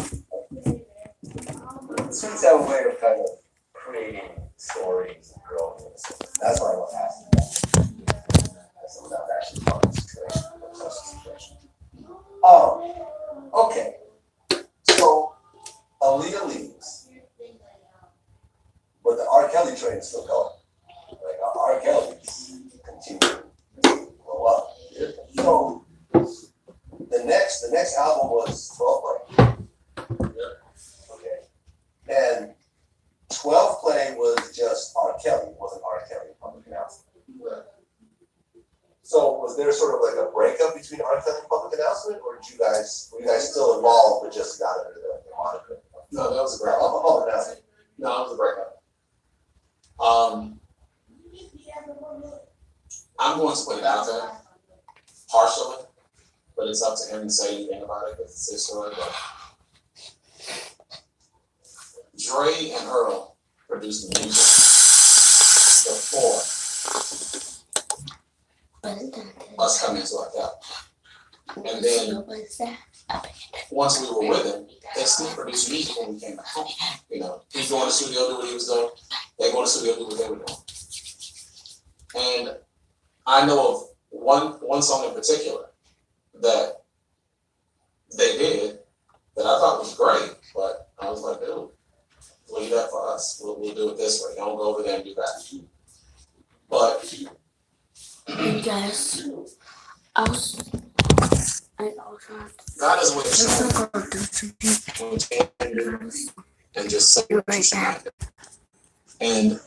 [SPEAKER 10] Streets have a way of kind of creating stories and growing in a sense. That's why I want to ask you that. That's without actually part of the situation, the close situation. Okay. So Aaliyah leaves, but the R. Kelly train is still going. Like R. Kelly's continuing to blow up. So the next album was 12 Play. Okay. And 12 Play was just R. Kelly, it wasn't R. Kelly Public Announcement. So was there sort of like a breakup between R. Kelly and Public Announcement, or were you guys still involved but just got under the moniker?
[SPEAKER 6] No, that was a breakup.
[SPEAKER 10] Public Announcement.
[SPEAKER 6] No, it was a breakup. I'm going to put it out there, partially, but it's up to him to say anything about it because it's his story. But Dre and Earl produced the music before us coming to our cap. And then once we were with him, they still produced music when we came back home. You know, he's going to the studio, do what he was doing. They go to the studio, do what they were doing. And I know of one song in particular that they did that I thought was great, but I was like, dude, leave that for us. We'll do it this way. Don't go over there and do that. But
[SPEAKER 1] You guys, God
[SPEAKER 6] is with us. And just say what you should not do. And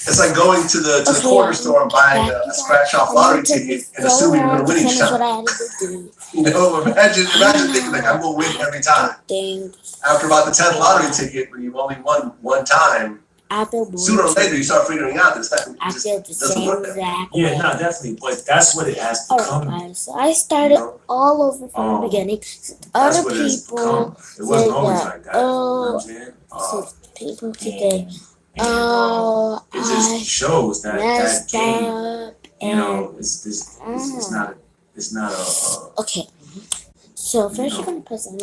[SPEAKER 10] It's like going to the
[SPEAKER 1] Okay,
[SPEAKER 10] corner store and buying a scratch off lottery ticket and assuming you're gonna win each
[SPEAKER 1] Finish what
[SPEAKER 10] time.
[SPEAKER 1] I had to do.
[SPEAKER 10] You know, imagine thinking like I'm gonna win every time.
[SPEAKER 1] Things
[SPEAKER 10] After about the 10th lottery ticket, when you've only won one time,
[SPEAKER 1] I feel bored.
[SPEAKER 10] sooner or later you start figuring out this that
[SPEAKER 1] I
[SPEAKER 10] just
[SPEAKER 1] feel the
[SPEAKER 10] doesn't
[SPEAKER 1] same
[SPEAKER 10] work that way.
[SPEAKER 1] exact
[SPEAKER 12] Yeah,
[SPEAKER 1] way.
[SPEAKER 12] no, definitely. But that's what it has
[SPEAKER 1] Alright,
[SPEAKER 12] become.
[SPEAKER 1] guys, so I started all over from the beginning.
[SPEAKER 12] That's
[SPEAKER 1] Other
[SPEAKER 12] what it has
[SPEAKER 1] people
[SPEAKER 12] become. It
[SPEAKER 1] said
[SPEAKER 12] wasn't always
[SPEAKER 1] that,
[SPEAKER 12] like that. You know what I'm saying?
[SPEAKER 1] so people today,
[SPEAKER 12] And, it just
[SPEAKER 1] I
[SPEAKER 12] shows that
[SPEAKER 1] messed
[SPEAKER 12] game,
[SPEAKER 1] up
[SPEAKER 12] you know,
[SPEAKER 1] and
[SPEAKER 12] it's not a
[SPEAKER 1] okay. So
[SPEAKER 12] you
[SPEAKER 1] first you're
[SPEAKER 12] know,
[SPEAKER 1] gonna put some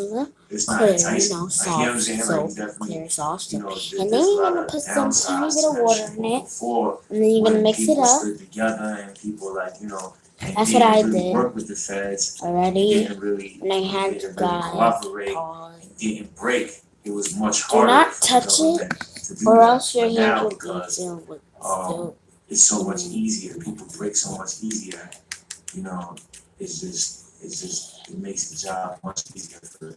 [SPEAKER 12] it's not
[SPEAKER 1] clear,
[SPEAKER 12] enticing.
[SPEAKER 1] you know,
[SPEAKER 12] Like, you know what I'm
[SPEAKER 1] soft
[SPEAKER 12] saying? Like,
[SPEAKER 1] soap,
[SPEAKER 12] you definitely,
[SPEAKER 1] clear soft
[SPEAKER 12] you
[SPEAKER 1] soap,
[SPEAKER 12] know,
[SPEAKER 1] and
[SPEAKER 12] there's
[SPEAKER 1] then
[SPEAKER 12] a
[SPEAKER 1] you're
[SPEAKER 12] lot
[SPEAKER 1] gonna
[SPEAKER 12] of
[SPEAKER 1] put some tiny
[SPEAKER 12] downsides
[SPEAKER 1] bit
[SPEAKER 12] to
[SPEAKER 1] of
[SPEAKER 12] that
[SPEAKER 1] water
[SPEAKER 12] shit.
[SPEAKER 1] in
[SPEAKER 12] But
[SPEAKER 1] it,
[SPEAKER 12] before,
[SPEAKER 1] and then you're gonna
[SPEAKER 12] when
[SPEAKER 1] mix it
[SPEAKER 12] people
[SPEAKER 1] up.
[SPEAKER 12] stood together and people like, you know, and
[SPEAKER 1] That's what I
[SPEAKER 12] didn't really
[SPEAKER 1] did
[SPEAKER 12] work with the feds,
[SPEAKER 1] already,
[SPEAKER 12] didn't really,
[SPEAKER 1] and I had
[SPEAKER 12] didn't
[SPEAKER 1] to
[SPEAKER 12] really
[SPEAKER 1] guys
[SPEAKER 12] cooperate,
[SPEAKER 1] pause.
[SPEAKER 12] and didn't break, it was much
[SPEAKER 1] Do
[SPEAKER 12] harder
[SPEAKER 1] not
[SPEAKER 12] for the
[SPEAKER 1] touch it,
[SPEAKER 12] government to do
[SPEAKER 1] or
[SPEAKER 12] that.
[SPEAKER 1] else your
[SPEAKER 12] But
[SPEAKER 1] hand
[SPEAKER 12] now,
[SPEAKER 1] will be
[SPEAKER 12] because
[SPEAKER 1] filled with soap.
[SPEAKER 12] it's so much easier, people break so much easier, you know, it's just it makes the job much easier for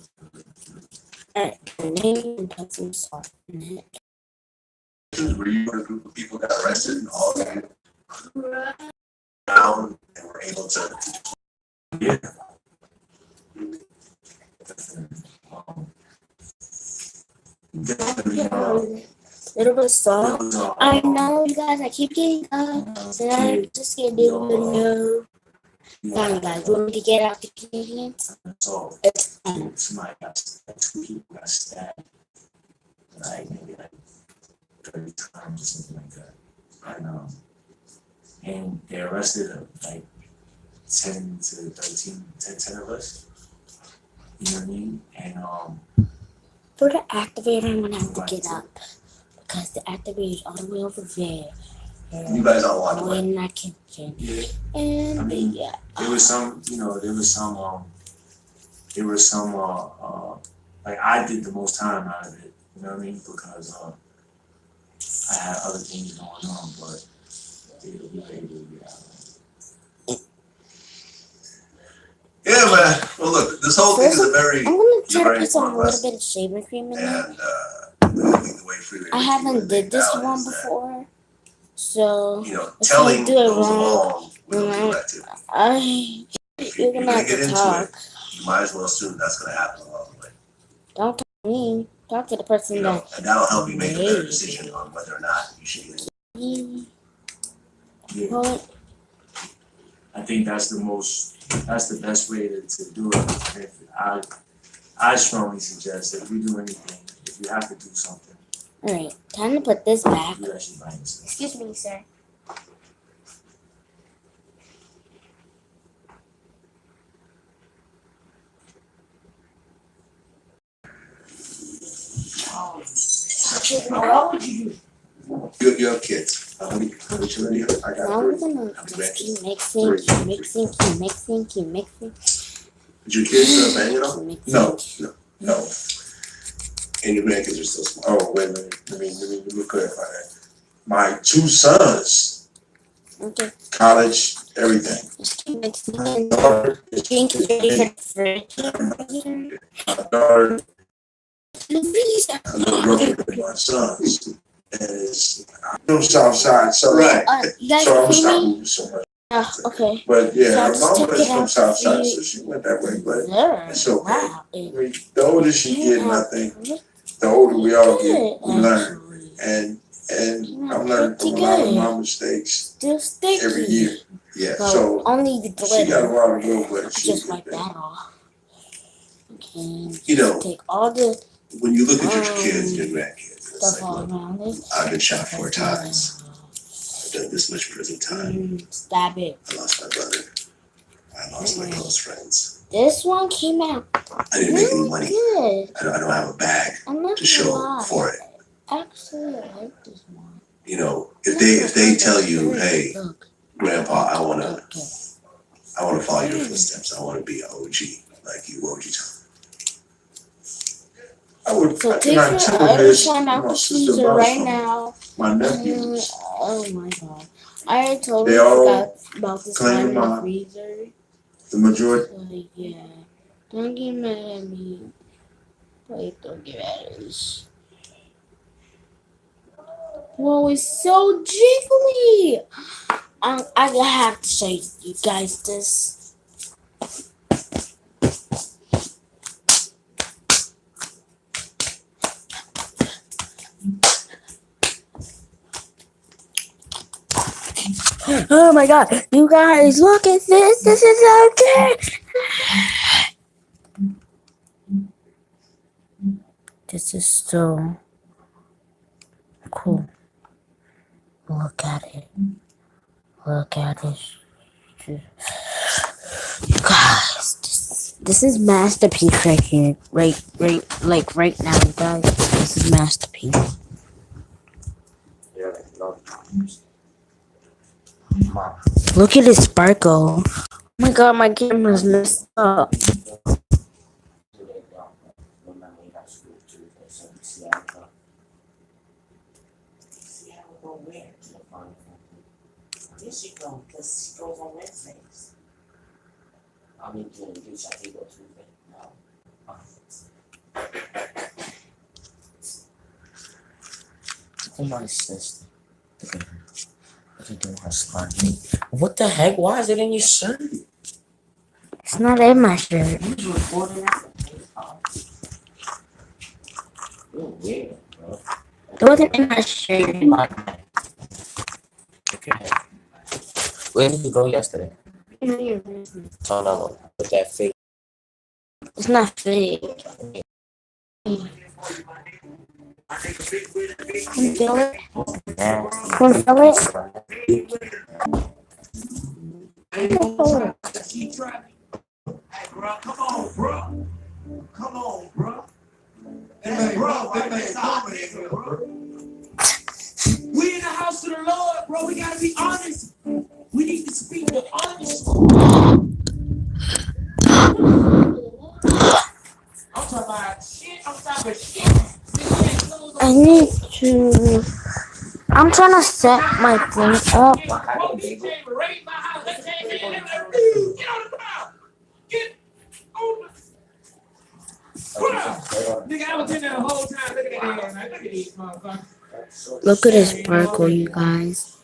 [SPEAKER 1] Alright, and then you can put some salt in it.
[SPEAKER 10] Were you a group of people that got arrested and all of you down and were able to
[SPEAKER 12] yeah. Definitely,
[SPEAKER 1] Little bit of salt.
[SPEAKER 12] there was
[SPEAKER 1] I know, you guys. I keep getting up, and I just get do a video. Fine, guys. You want me to get out the Canadians?
[SPEAKER 12] so
[SPEAKER 1] It's fine.
[SPEAKER 12] somebody two people got stabbed, like maybe like 30 times or something like that. And they arrested like 10 to 13, 10 of us. You know what I mean? And
[SPEAKER 1] For the activator, I'm gonna have to get up because the activator is all the way over there.
[SPEAKER 10] you guys all walked
[SPEAKER 1] All the
[SPEAKER 10] away?
[SPEAKER 1] way in that kitchen.
[SPEAKER 12] yeah,
[SPEAKER 1] And
[SPEAKER 12] I mean,
[SPEAKER 1] yeah.
[SPEAKER 12] there was some, like I did the most time out of it, you know what I mean? Because I had other things going on, but we were able to get out of it.
[SPEAKER 10] Yeah, man. Well, look, this whole thing is a very
[SPEAKER 1] I'm gonna try to
[SPEAKER 10] very
[SPEAKER 1] put some
[SPEAKER 10] important
[SPEAKER 1] little
[SPEAKER 10] lesson.
[SPEAKER 1] bit of shaving cream in it.
[SPEAKER 10] And I think the way Freeway
[SPEAKER 1] I
[SPEAKER 10] Ricky
[SPEAKER 1] haven't
[SPEAKER 10] was
[SPEAKER 1] did this
[SPEAKER 10] now
[SPEAKER 1] one
[SPEAKER 10] is that,
[SPEAKER 1] before, so
[SPEAKER 10] you know,
[SPEAKER 1] if
[SPEAKER 10] telling
[SPEAKER 1] I do it
[SPEAKER 10] goes
[SPEAKER 1] wrong,
[SPEAKER 10] along with
[SPEAKER 1] then
[SPEAKER 10] illegal activity. If
[SPEAKER 1] you're
[SPEAKER 10] you're
[SPEAKER 1] gonna
[SPEAKER 10] gonna
[SPEAKER 1] have
[SPEAKER 10] get
[SPEAKER 1] to
[SPEAKER 10] into
[SPEAKER 1] talk.
[SPEAKER 10] it, you might as well assume that's gonna happen along the way.
[SPEAKER 1] Don't talk to me. Talk to the person
[SPEAKER 10] You know,
[SPEAKER 1] that
[SPEAKER 10] and that'll help you make a better
[SPEAKER 1] made
[SPEAKER 10] decision on whether or not you should get
[SPEAKER 1] me.
[SPEAKER 12] Yeah,
[SPEAKER 1] What?
[SPEAKER 12] I think that's the best way to do it. If I strongly suggest that if you do anything, if you have to do something,
[SPEAKER 1] Alright, time to put this back.
[SPEAKER 12] you actually by yourself.
[SPEAKER 1] Excuse me, sir.
[SPEAKER 10] You have kids. How many children do you have? I got
[SPEAKER 1] Now we're
[SPEAKER 10] three.
[SPEAKER 1] gonna
[SPEAKER 10] How many
[SPEAKER 1] just keep
[SPEAKER 10] grandkids?
[SPEAKER 1] mixing, keep mixing, keep mixing, keep mixing.
[SPEAKER 10] Did your kids bang it off?
[SPEAKER 1] Keep mixing.
[SPEAKER 10] No. And your grandkids are still small. Oh, wait a minute. Let me clarify that. My two sons,
[SPEAKER 1] Okay,
[SPEAKER 10] college, everything.
[SPEAKER 1] just keep mixing. And
[SPEAKER 10] Daughter,
[SPEAKER 1] drink is ready for the fridge.
[SPEAKER 10] my daughter,
[SPEAKER 1] Please.
[SPEAKER 10] I live roughly with my sons. And it's, I'm from Southside, so. Right.
[SPEAKER 1] You guys
[SPEAKER 10] So I'm
[SPEAKER 1] can see
[SPEAKER 10] stopping
[SPEAKER 1] me?
[SPEAKER 10] you so much.
[SPEAKER 1] Okay.
[SPEAKER 10] But yeah,
[SPEAKER 1] So I
[SPEAKER 10] her
[SPEAKER 1] just
[SPEAKER 10] mama
[SPEAKER 1] took
[SPEAKER 10] is
[SPEAKER 1] it
[SPEAKER 10] from
[SPEAKER 1] out
[SPEAKER 10] Southside,
[SPEAKER 1] to
[SPEAKER 10] so she went that way, but
[SPEAKER 1] There.
[SPEAKER 10] it's okay.
[SPEAKER 1] Wow.
[SPEAKER 10] I mean, the older she getting, I think, the older we all get, we learn. And I'm learning from a lot of my mistakes
[SPEAKER 1] Still sticky.
[SPEAKER 10] every year. Yeah,
[SPEAKER 1] But
[SPEAKER 10] so
[SPEAKER 1] only the
[SPEAKER 10] she got a
[SPEAKER 1] glitter.
[SPEAKER 10] while to go, but
[SPEAKER 1] I
[SPEAKER 10] she
[SPEAKER 1] just
[SPEAKER 10] get
[SPEAKER 1] wipe
[SPEAKER 10] there.
[SPEAKER 1] that off. Okay.
[SPEAKER 10] You know,
[SPEAKER 1] Take all the
[SPEAKER 10] when you look at your kids, your grandkids, it's
[SPEAKER 1] stuff all
[SPEAKER 10] like, look,
[SPEAKER 1] around it.
[SPEAKER 10] I've been shot 4 times. I've done this much prison time.
[SPEAKER 1] Stab it.
[SPEAKER 10] I lost my brother. I lost my close friends.
[SPEAKER 1] This one came out
[SPEAKER 10] I didn't make any money.
[SPEAKER 1] good.
[SPEAKER 10] I don't have a bag
[SPEAKER 1] I'm not
[SPEAKER 10] to
[SPEAKER 1] gonna
[SPEAKER 10] show
[SPEAKER 1] lie.
[SPEAKER 10] for it.
[SPEAKER 1] Actually, I like this one.
[SPEAKER 10] You know, if they tell you, hey,
[SPEAKER 1] Look,
[SPEAKER 10] Grandpa, I wanna
[SPEAKER 1] okay.
[SPEAKER 10] follow your footsteps. I wanna be an OG like you. What would you tell me? I would.
[SPEAKER 1] So
[SPEAKER 10] I
[SPEAKER 1] take
[SPEAKER 10] cannot
[SPEAKER 1] your
[SPEAKER 10] tell
[SPEAKER 1] other
[SPEAKER 10] this.
[SPEAKER 1] son out
[SPEAKER 10] My
[SPEAKER 1] the
[SPEAKER 10] sister
[SPEAKER 1] freezer
[SPEAKER 10] bought
[SPEAKER 1] right
[SPEAKER 10] some.
[SPEAKER 1] now.
[SPEAKER 10] My nephews.
[SPEAKER 1] Oh my god. I totally
[SPEAKER 10] They all
[SPEAKER 1] forgot about this
[SPEAKER 10] claim
[SPEAKER 1] one in the
[SPEAKER 10] my-
[SPEAKER 1] freezer.
[SPEAKER 10] The majority.
[SPEAKER 1] So yeah. Don't get mad at me. Please don't get mad at us. Whoa, it's so jiggly. I have to show you guys this. Oh my god, you guys, look at this. This is so cute. This is so cool. Look at it. Look at it. You guys, this is masterpiece right here. Right now, you guys. This is masterpiece. Look at this sparkle. Oh my god, my camera's messed up.
[SPEAKER 12] Yes, she goes, because she goes on Wednesdays. I mean, during the week, I think go Tuesday. No. Look at my sister. Look at her. Look at doing her smart thing. What the heck? Why is it in your shirt?
[SPEAKER 1] It's not in my shirt.
[SPEAKER 12] Who's recording that? You're weird, bro.
[SPEAKER 1] It wasn't in my shirt.
[SPEAKER 12] Okay. Where did you go yesterday? Oh no, with that fake.
[SPEAKER 1] It's not fake. Can you feel it?
[SPEAKER 12] Yeah.
[SPEAKER 1] Can you feel it?
[SPEAKER 12] Keep driving. Hey, bro, come on, bro. Come on, bro. Hey, bro, we in the house of the Lord, bro. We gotta be honest. We need to speak with honest. I'm talking about shit. I'm talking about shit.
[SPEAKER 1] I need to. I'm trying to set my thing up. Look at this sparkle, you guys.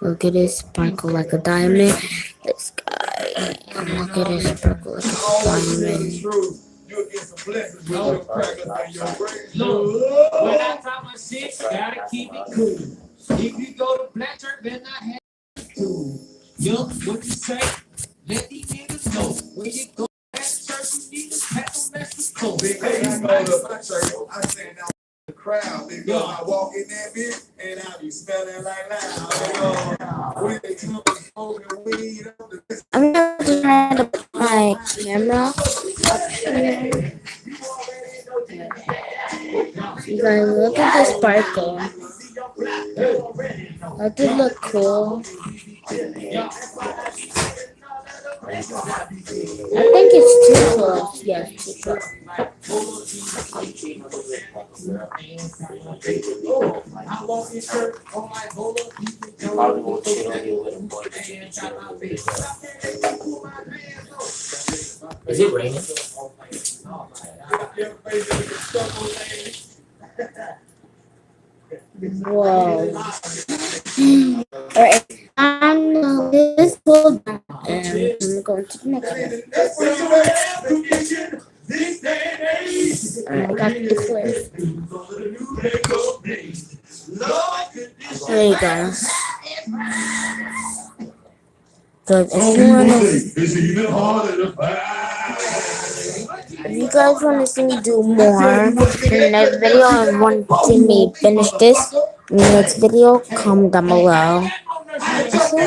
[SPEAKER 1] Look at this sparkle like a diamond. This guy. Look at this sparkle like a diamond.
[SPEAKER 12] When I talk my shit, gotta keep it cool. If you go to black church, then I have to. Yo, what you say? Let these niggas know. When you go to black church, you need to pack them mess with clothes.
[SPEAKER 13] Big day, I go to my church. I stand out in the crowd. Big yo, I walk in that bitch and I be smelling like loud. When they come and smoking weed up the
[SPEAKER 1] I'm gonna try to put my camera up here. You guys, look at the sparkle. Does it look cool? I think it's too close. Yes, too close.
[SPEAKER 12] Is it raining?
[SPEAKER 1] Whoa. Alright, I'm this pulled and I'm going to the next one. Alright, I got the clip. There you go. So if you guys want to see me do more in the next video and want to see me finish this in the next video, comment down below.